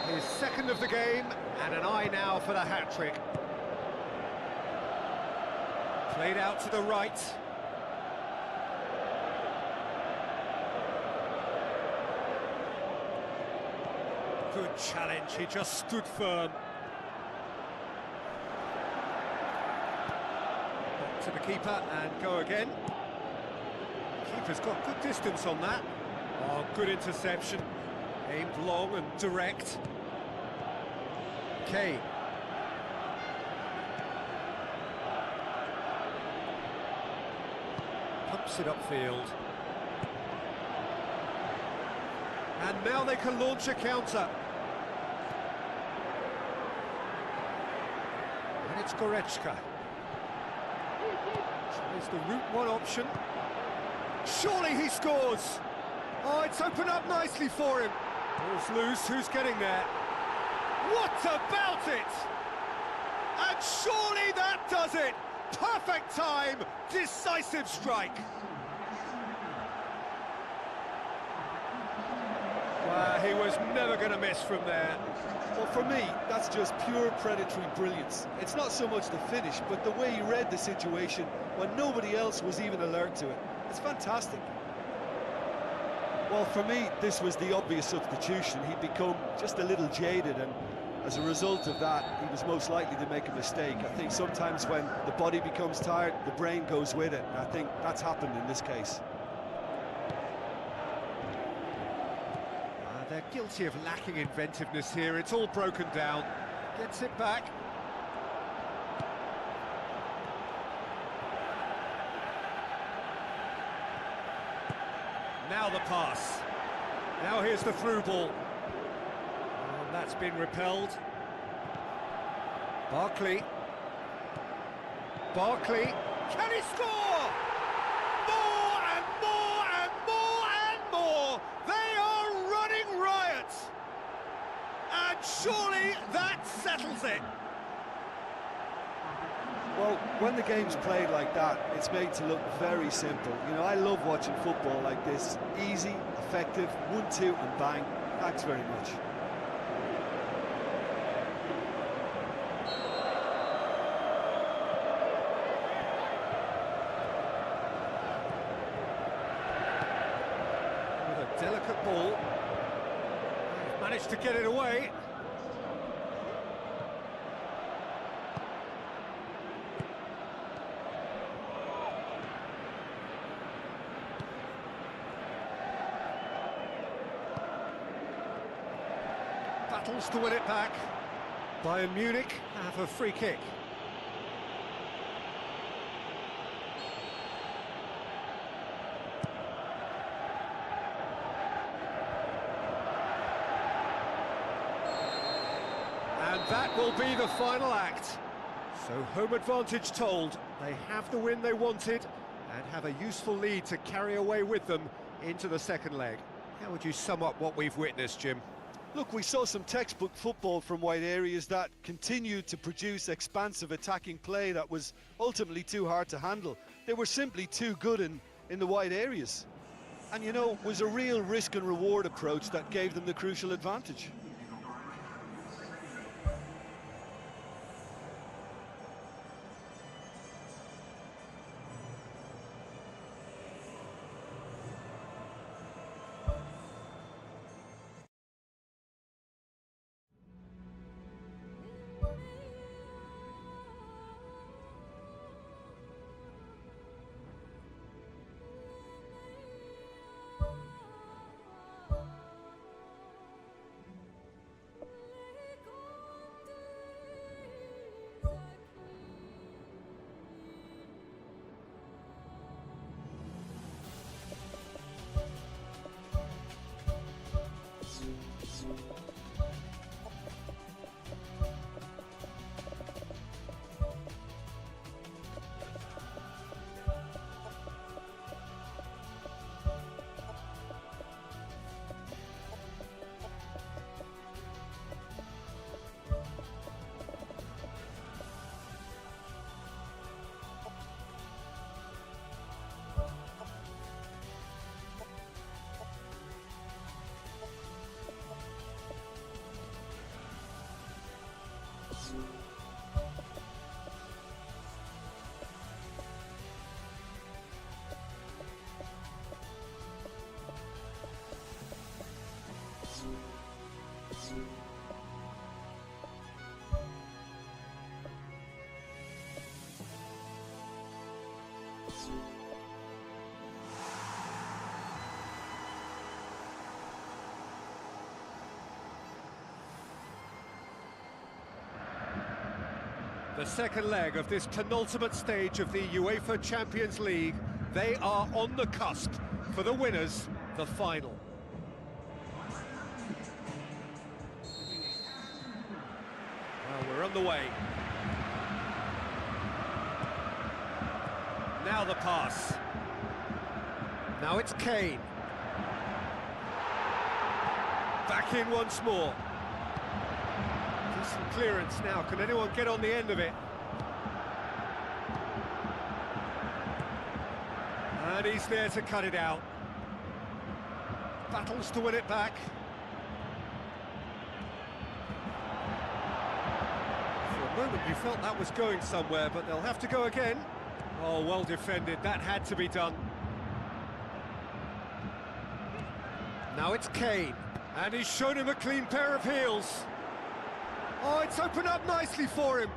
His second of the game, and an eye now for the hat-trick. Played out to the right. Good challenge, he just stood firm. Back to the keeper and go again. Keeper's got good distance on that. Oh, good interception. Aimed long and direct. Kane. Pumps it upfield. And now they can launch a counter. And it's Goretzka. Tries the route one option. Surely he scores! Oh, it's opened up nicely for him. Ball's loose, who's getting there? What about it? And surely that does it! Perfect time, decisive strike. Well, he was never going to miss from there. Well, for me, that's just pure predatory brilliance. It's not so much the finish, but the way he read the situation when nobody else was even alert to it. It's fantastic. Well, for me, this was the obvious substitution. He'd become just a little jaded, and as a result of that, he was most likely to make a mistake. I think sometimes when the body becomes tired, the brain goes with it, and I think that's happened in this case. They're guilty of lacking inventiveness here. It's all broken down. Gets it back. Now the pass. Now here's the through ball. And that's been repelled. Barkley. Barkley. Can he score? More and more and more and more. They are running riot. And surely that settles it. Well, when the game's played like that, it's made to look very simple. You know, I love watching football like this. Easy, effective, 1-2 and bang. Thanks very much. With a delicate ball. Managed to get it away. Battles to win it back. Bayern Munich have a free kick. And that will be the final act. So home advantage told. They have the win they wanted and have a useful lead to carry away with them into the second leg. How would you sum up what we've witnessed, Jim? Look, we saw some textbook football from wide areas that continued to produce expansive attacking play that was ultimately too hard to handle. They were simply too good in the wide areas. And, you know, it was a real risk and reward approach that gave them the crucial advantage. The second leg of this penultimate stage of the UEFA Champions League. They are on the cusp. For the winners, the final. Well, we're on the way. Now the pass. Now it's Kane. Back in once more. Decent clearance now. Can anyone get on the end of it? And he's there to cut it out. Battles to win it back. For a moment you felt that was going somewhere, but they'll have to go again. Oh, well defended. That had to be done. Now it's Kane. And he's shown him a clean pair of heels. Oh, it's opened up nicely for him.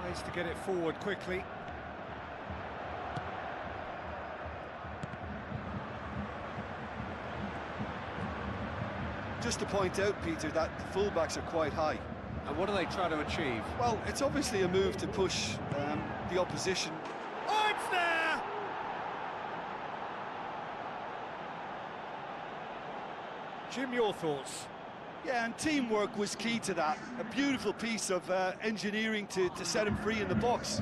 Tries to get it forward quickly. Just to point out, Peter, that the fullbacks are quite high. And what are they trying to achieve? Well, it's obviously a move to push the opposition. Oh, it's there! Jim, your thoughts? Yeah, and teamwork was key to that. A beautiful piece of engineering to set him free in the box.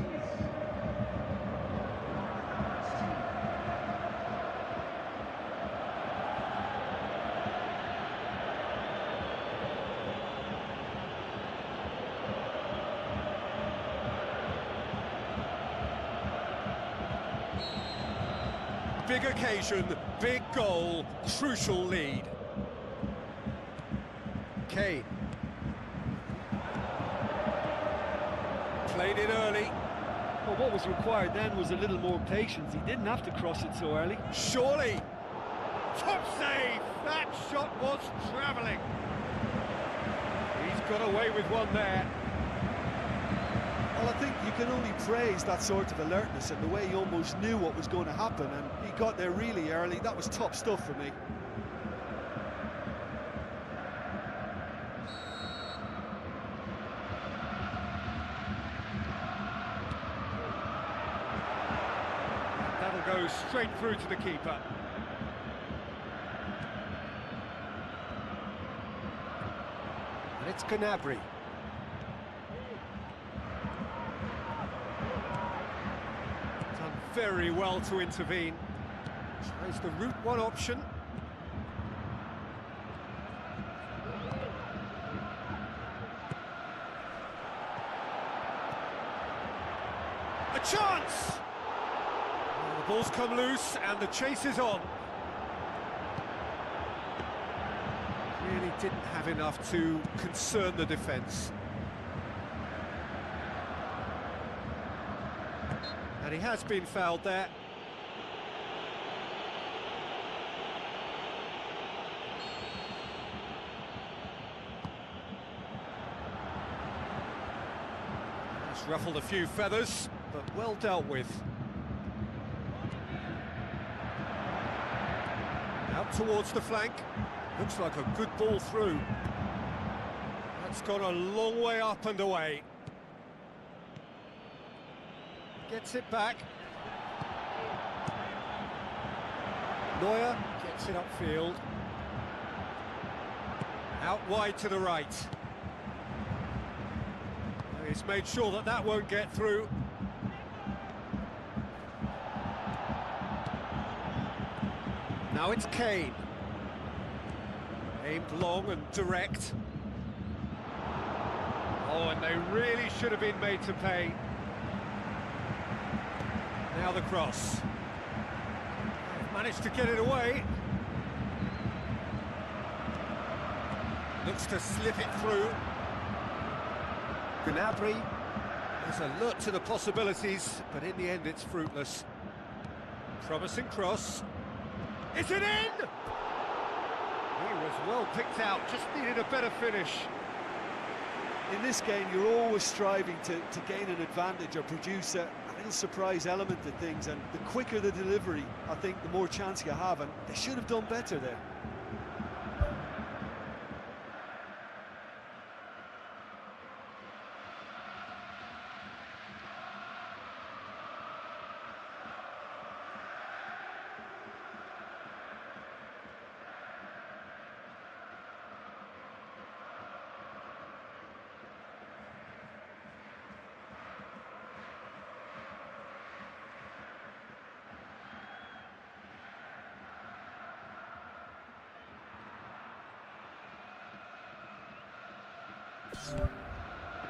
Big occasion, big goal, crucial lead. Kane. Played it early. Well, what was required then was a little more patience. He didn't have to cross it so early. Surely. Top save! That shot was travelling. He's got away with one there. Well, I think you can only praise that sort of alertness and the way he almost knew what was going to happen, and he got there really early. That was top stuff for me. That'll go straight through to the keeper. And it's Gnabry. Done very well to intervene. Tries the route one option. A chance! The ball's come loose and the chase is on. Really didn't have enough to concern the defence. And he has been fouled there. That's ruffled a few feathers, but well dealt with. Out towards the flank. Looks like a good ball through. That's gone a long way up and away. Gets it back. Neuer gets it upfield. Out wide to the right. He's made sure that that won't get through. Now it's Kane. Aimed long and direct. Oh, and they really should have been made to pay. Now the cross. They've managed to get it away. Looks to slip it through. Gnabry is alert to the possibilities, but in the end it's fruitless. Promising cross. Is it in? He was well picked out, just needed a better finish. In this game, you're always striving to gain an advantage or produce a little surprise element to things, and the quicker the delivery, I think, the more chance you have, and they should have done better there.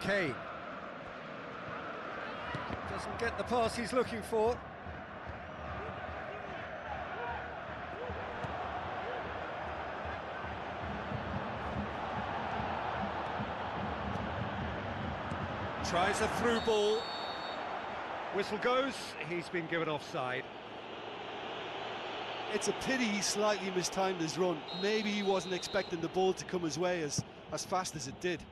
Kane. Doesn't get the pass he's looking for. Tries a through ball. Whistle goes, he's been given offside. It's a pity he slightly mistimed his run. Maybe he wasn't expecting the ball to come his way as fast as it did.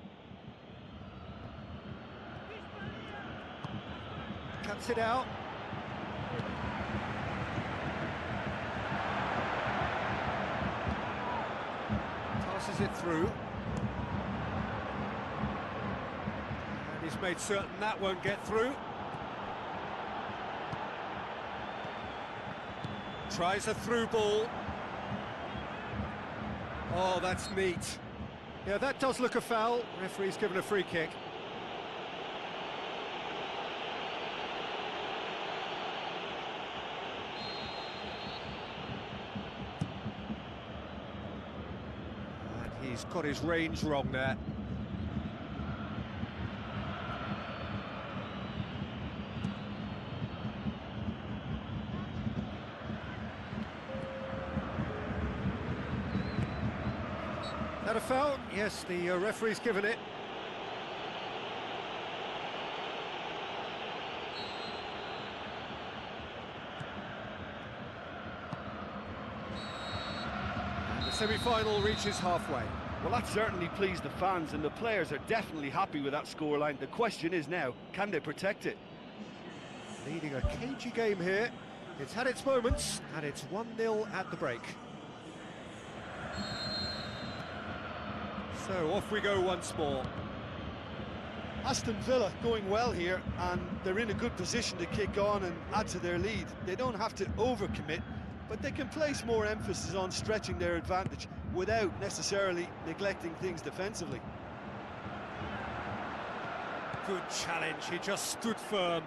Cuts it out. Passes it through. And he's made certain that won't get through. Tries a through ball. Oh, that's neat. Yeah, that does look a foul. Referee's given a free kick. And he's got his range wrong there. That a foul? Yes, the referee's given it. And the semi-final reaches halfway. Well, that certainly pleased the fans, and the players are definitely happy with that scoreline. The question is now, can they protect it? Leading a cagey game here. It's had its moments, and it's 1-0 at the break. So off we go once more. Aston Villa going well here, and they're in a good position to kick on and add to their lead. They don't have to overcommit, but they can place more emphasis on stretching their advantage without necessarily neglecting things defensively. Good challenge, he just stood firm.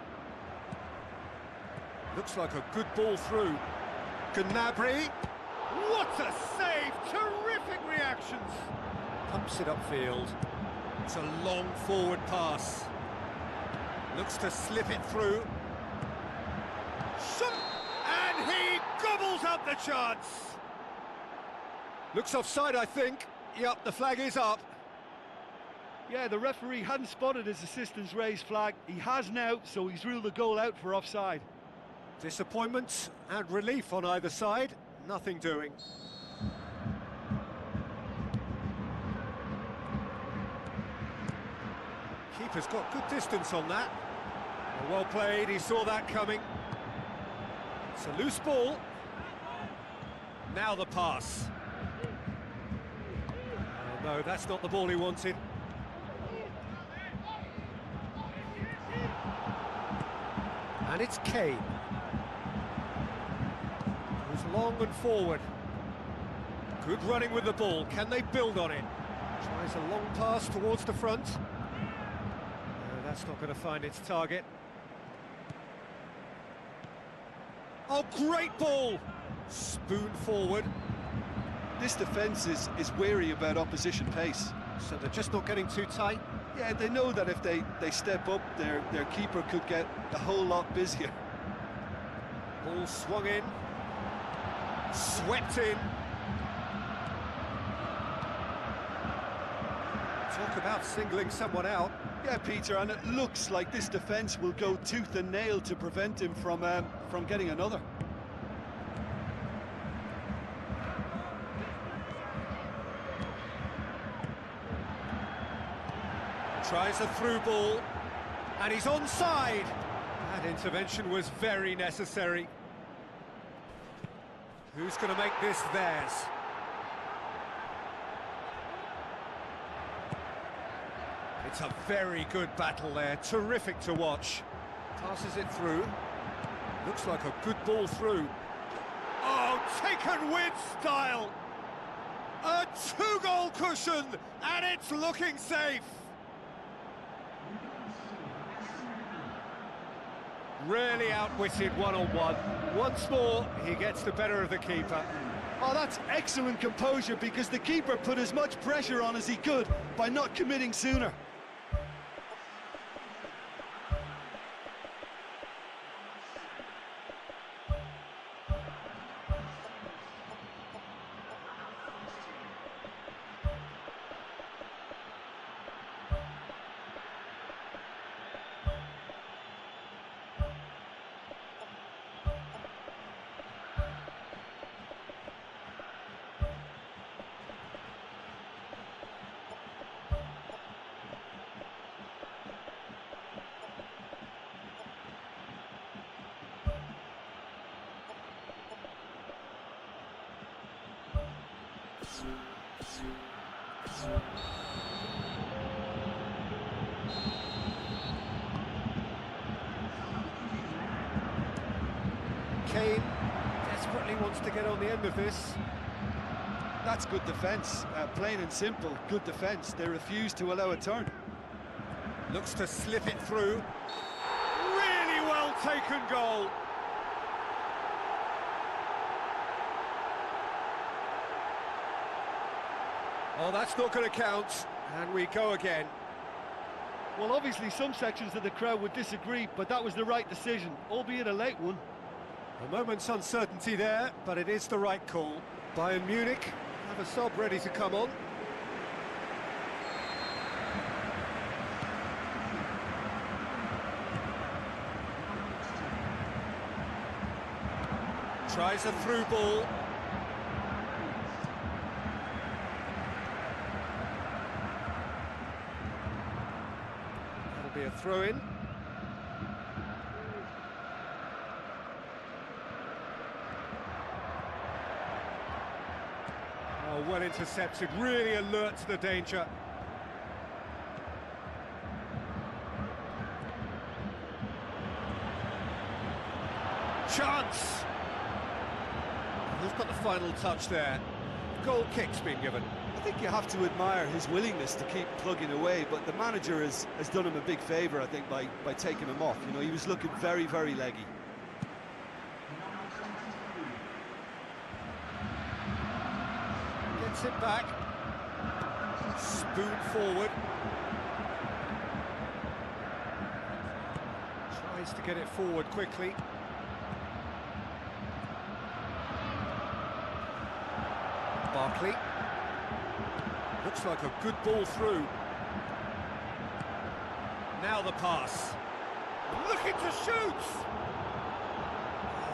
Looks like a good ball through. Gnabry. What a save! Terrific reactions! Pumps it upfield. It's a long forward pass. Looks to slip it through. Shot! And he gobbles up the chance! Looks offside, I think. Yep, the flag is up. Yeah, the referee hadn't spotted his assistant's raised flag. He has now, so he's ruled the goal out for offside. Disappointment and relief on either side. Nothing doing. Keeper's got good distance on that. Well played, he saw that coming. It's a loose ball. Now the pass. Oh, no, that's not the ball he wanted. And it's Kane. Goes long and forward. Good running with the ball. Can they build on it? Tries a long pass towards the front. That's not going to find its target. Oh, great ball! Spoon forward. This defence is wary about opposition pace. So they're just not getting too tight? Yeah, they know that if they step up, their keeper could get a whole lot busier. Ball swung in. Swept in. Talk about singling someone out. Yeah, Peter, and it looks like this defence will go tooth and nail to prevent him from getting another. Tries a through ball, and he's onside. That intervention was very necessary. Who's going to make this theirs? It's a very good battle there, terrific to watch. Passes it through. Looks like a good ball through. Oh, taken with style! A two-goal cushion, and it's looking safe! Really outwitted one-on-one. Once more, he gets the better of the keeper. Oh, that's excellent composure, because the keeper put as much pressure on as he could by not committing sooner. Kane desperately wants to get on the end of this. That's good defence, plain and simple, good defence. They refuse to allow a turn. Looks to slip it through. Really well taken goal. Oh, that's not going to count. And we go again. Well, obviously some sections of the crowd would disagree, but that was the right decision, albeit a late one. A moment's uncertainty there, but it is the right call. Bayern Munich have a sub ready to come on. Tries a through ball. That'll be a throw-in. Oh, well intercepted, really alert to the danger. Chance! Who's got the final touch there? Goal kick's been given. I think you have to admire his willingness to keep plugging away, but the manager has done him a big favour, I think, by taking him off. You know, he was looking very, very leggy. Gets it back. Spoon forward. Tries to get it forward quickly. Barkley. Looks like a good ball through. Now the pass. Looking to shoot!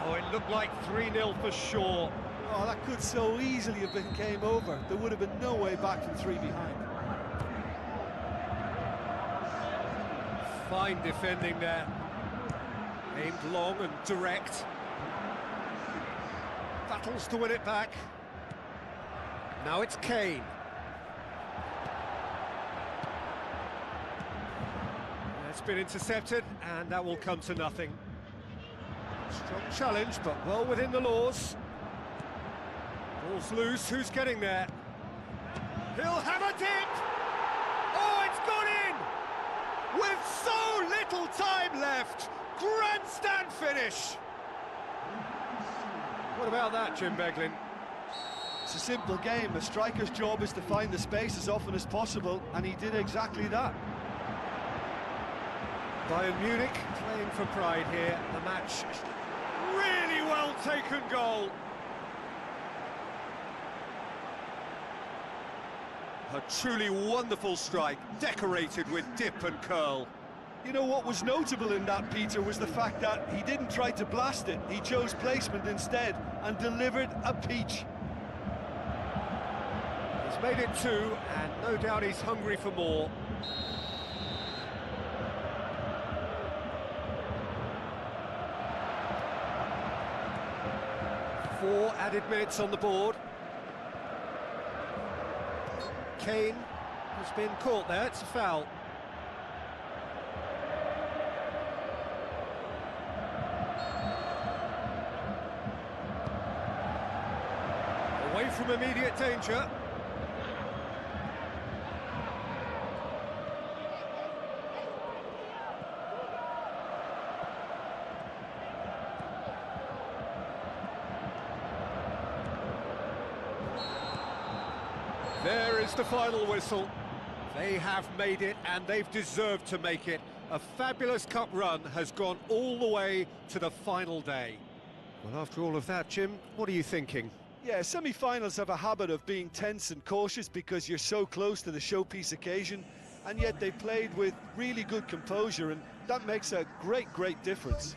Oh, it looked like 3-0 for sure. Oh, that could so easily have been game over. There would have been no way back from 3 behind. Fine defending there. Aimed long and direct. Battles to win it back. Now it's Kane. It's been intercepted, and that will come to nothing. Strong challenge, but well within the laws. Ball's loose, who's getting there? He'll have a dip! Oh, it's gone in! With so little time left! Grandstand finish! What about that, Jim Beglin? It's a simple game. A striker's job is to find the space as often as possible, and he did exactly that. Bayern Munich playing for pride here. The match, really well taken goal. A truly wonderful strike, decorated with dip and curl. You know what was notable in that, Peter, was the fact that he didn't try to blast it. He chose placement instead and delivered a peach. He's made it 2, and no doubt he's hungry for more. Four added minutes on the board. Kane has been caught there, it's a foul. Away from immediate danger. is the final whistle. They have made it, and they've deserved to make it. A fabulous cup run has gone all the way to the final day. Well, after all of that, Jim, what are you thinking? Yeah, semi-finals have a habit of being tense and cautious because you're so close to the showpiece occasion, and yet they played with really good composure, and that makes a great difference.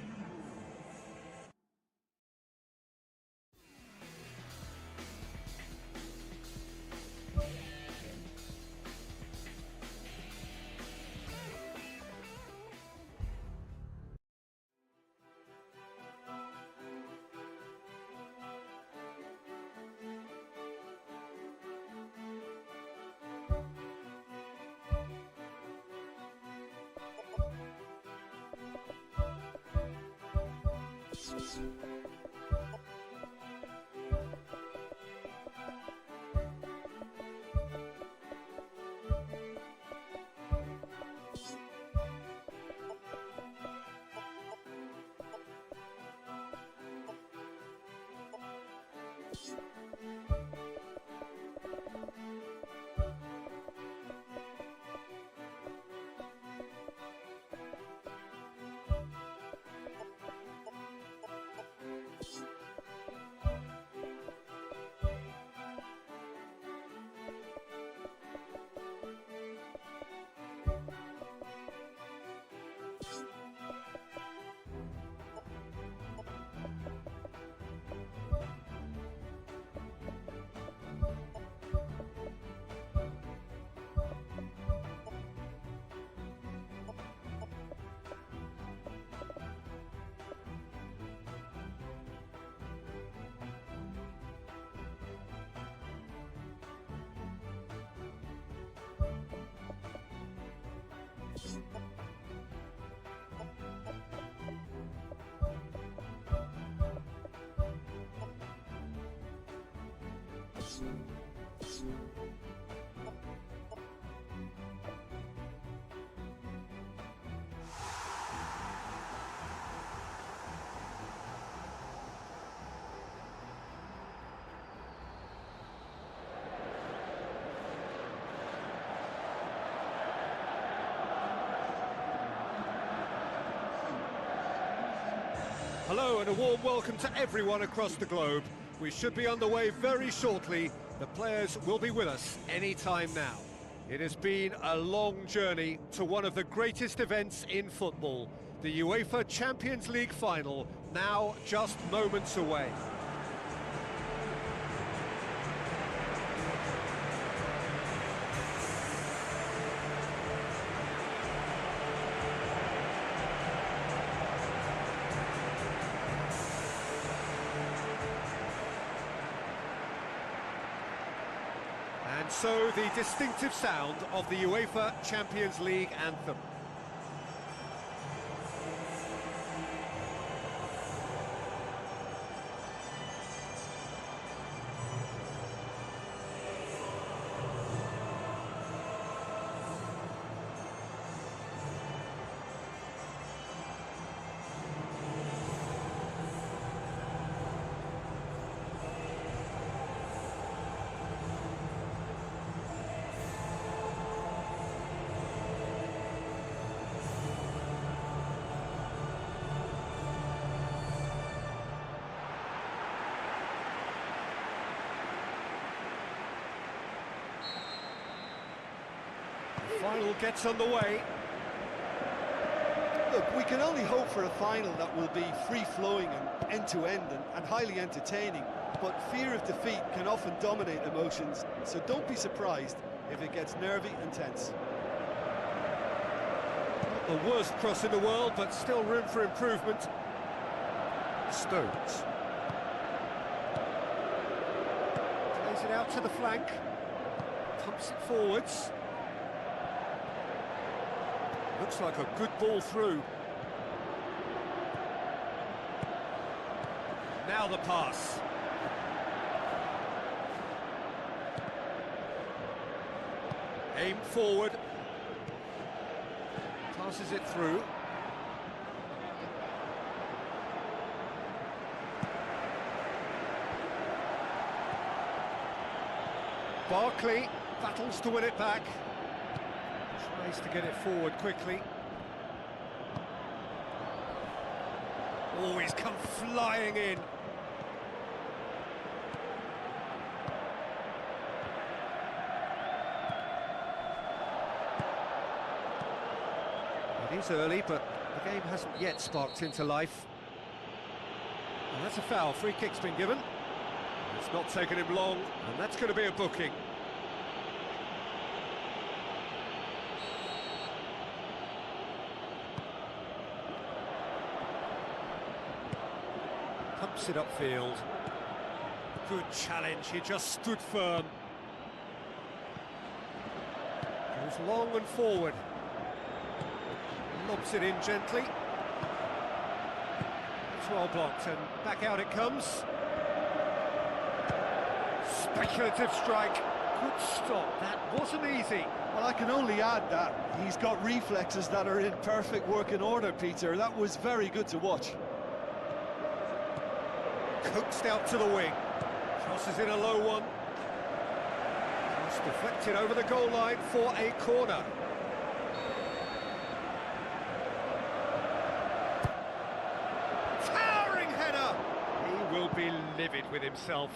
Hello and a warm welcome to everyone across the globe. We should be underway very shortly. The players will be with us any time now. It has been a long journey to one of the greatest events in football, the UEFA Champions League final, now just moments away. And so the distinctive sound of the UEFA Champions League anthem. Final gets underway. Look, we can only hope for a final that will be free-flowing and end-to-end and highly entertaining, but fear of defeat can often dominate emotions, so don't be surprised if it gets nervy and tense. Not the worst cross in the world, but still room for improvement. Stones. Plays it out to the flank. Pumps it forwards. Looks like a good ball through. Now the pass. Aim forward. Passes it through. Barkley. Battles to win it back. Tries to get it forward quickly. Oh, he's come flying in. It is early, but the game hasn't yet sparked into life. And that's a foul. Free kick's been given. It's not taken him long, and that's going to be a booking. Pumps it upfield. Good challenge, he just stood firm. Goes long and forward. Lobs it in gently. It's well blocked, and back out it comes. Speculative strike. Good stop, that wasn't easy. Well, I can only add that he's got reflexes that are in perfect working order, Peter. That was very good to watch. Coaxed out to the wing. Crosses in a low one. Just deflected over the goal line for a corner. Towering header! He will be livid with himself.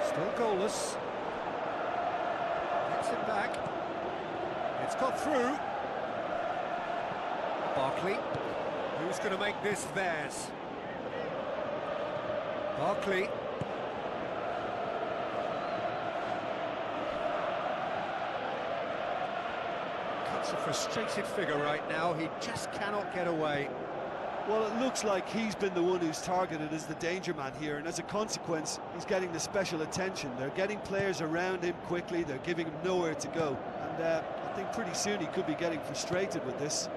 Still goalless. Gets it back. It's got through. Barkley. Who's going to make this theirs? Barkley. Cuts a frustrated figure right now. He just cannot get away. Well, it looks like he's been the one who's targeted as the danger man here, and as a consequence, he's getting the special attention. They're getting players around him quickly, they're giving him nowhere to go. And I think pretty soon he could be getting frustrated with this.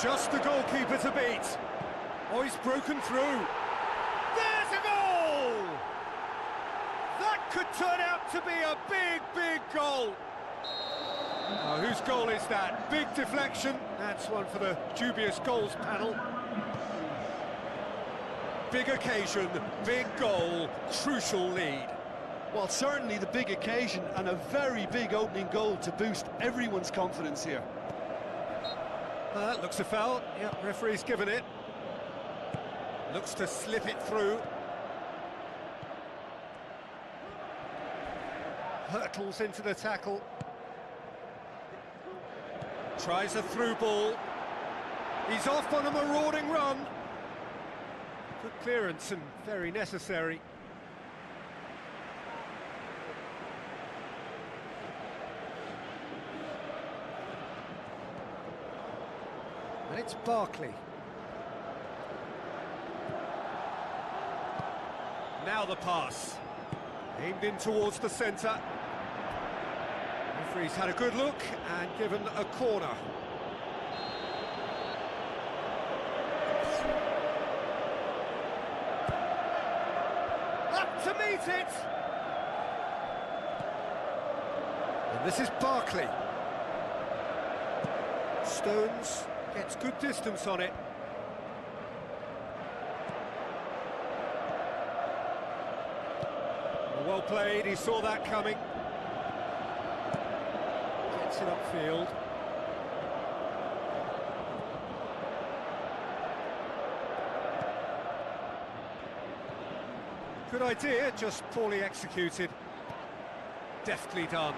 Just the goalkeeper to beat. Oh, he's broken through. There's a goal! That could turn out to be a big, big goal. Oh, whose goal is that? Big deflection. That's one for the dubious goals panel. Big occasion, big goal, crucial lead. Well, certainly the big occasion and a very big opening goal to boost everyone's confidence here. That looks a foul. Yep, referee's given it. Looks to slip it through. Hurtles into the tackle. Tries a through ball. He's off on a marauding run. Good clearance and very necessary. And it's Barkley. Now the pass. Aimed in towards the centre. Referee's had a good look and given a corner. Up to meet it! And this is Barkley. Stones gets good distance on it. Well played, he saw that coming. Gets it upfield. Good idea, just poorly executed. Deftly done.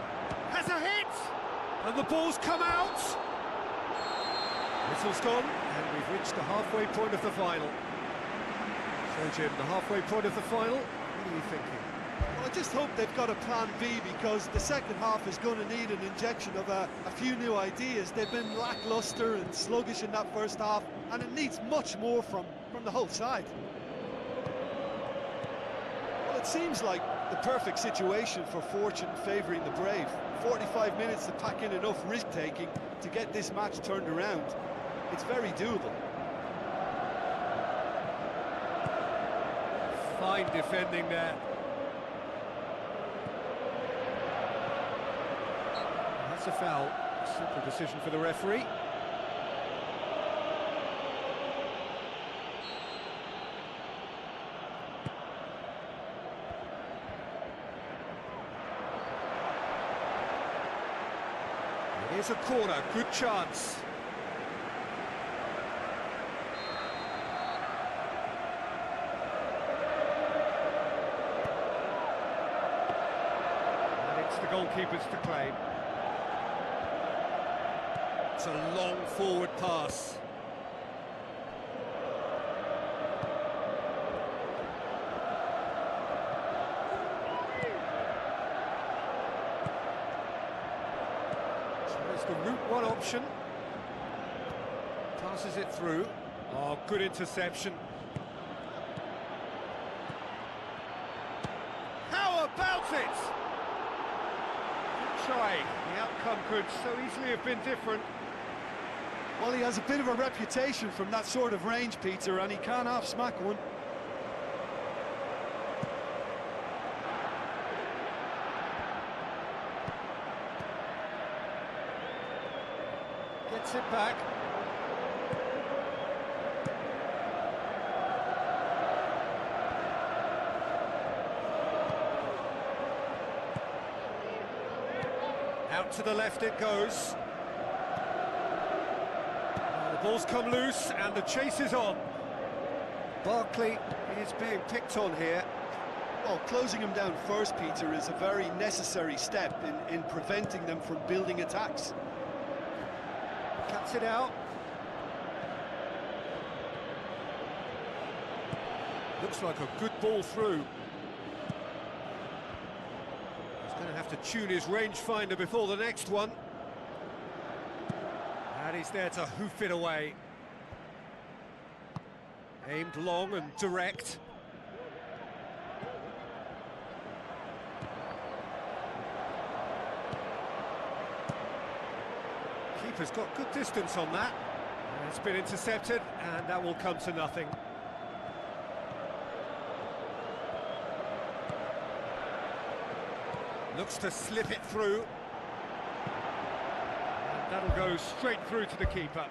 Has a hit! And the ball's come out! Whistle's gone, and we've reached the halfway point of the final. So Jim, the halfway point of the final, what are you thinking? Well, I just hope they've got a plan B, because the second half is going to need an injection of a few new ideas. They've been lacklustre and sluggish in that first half, and it needs much more from the whole side. Well, it seems like the perfect situation for fortune favouring the brave. 45 minutes to pack in enough risk-taking to get this match turned around. it's very doable. Fine defending there. That's a foul. Simple decision for the referee. Here's a corner, good chance. And it's the goalkeeper's to claim. It's a long forward pass. The route one option, passes it through. Oh, good interception. How about it? Good try. The outcome could so easily have been different. Well, he has a bit of a reputation from that sort of range, Peter, and he can't half-smack one. Gets it back. Out to the left it goes. The ball's come loose and the chase is on. Barkley is being picked on here. Well, closing him down first, Peter, is a very necessary step in preventing them from building attacks. Cuts it out. Looks like a good ball through. He's going to have to tune his rangefinder before the next one. And he's there to hoof it away. Aimed long and direct. Keeper's got good distance on that. And it's been intercepted, and that will come to nothing. Looks to slip it through. And that'll go straight through to the keeper.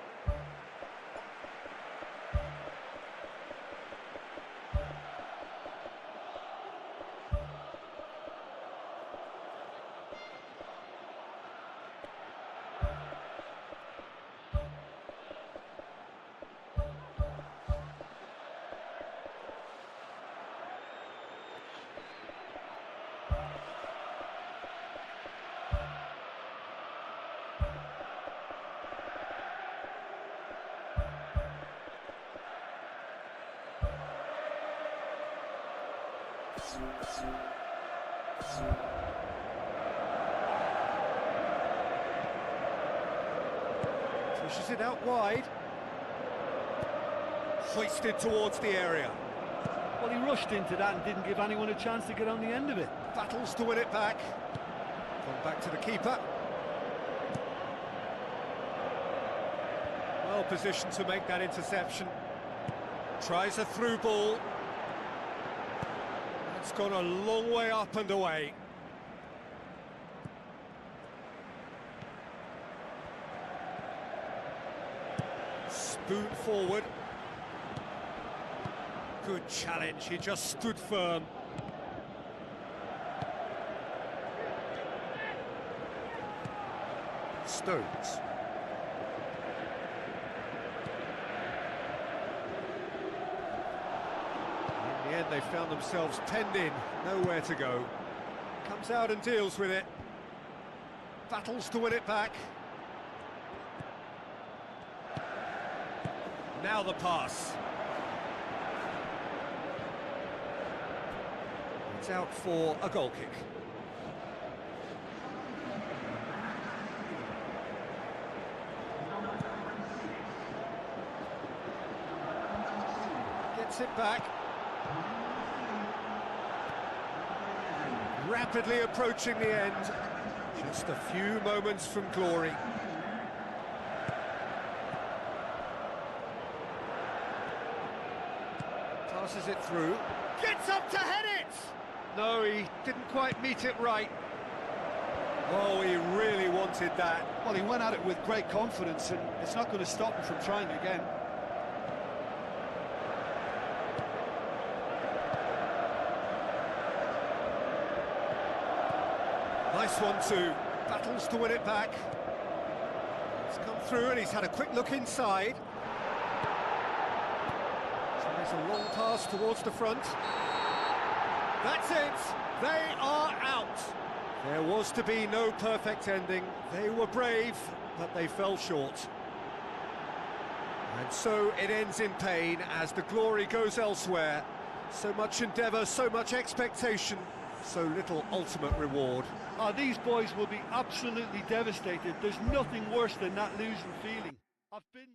Pushes it out wide. Hoisted towards the area. Well, he rushed into that and didn't give anyone a chance to get on the end of it. Battles to win it back. Gone back to the keeper. Well positioned to make that interception. Tries a through ball. It's gone a long way up and away. Spoon forward. Good challenge, he just stood firm. Stones. In the end, they found themselves penned in, nowhere to go. Comes out and deals with it. Battles to win it back. Now the pass. It's out for a goal kick. Gets it back. Rapidly approaching the end. Just a few moments from glory. Passes it through. Gets up to head it! No, he didn't quite meet it right. Oh, he really wanted that. Well, he went at it with great confidence, and it's not going to stop him from trying again. Nice one too. Battles to win it back. He's come through and he's had a quick look inside. Tries a long pass towards the front. That's it. They are out. There was to be no perfect ending. They were brave, but they fell short. And so it ends in pain as the glory goes elsewhere. So much endeavour, so much expectation, so little ultimate reward. Oh, these boys will be absolutely devastated. There's nothing worse than that losing feeling. I've been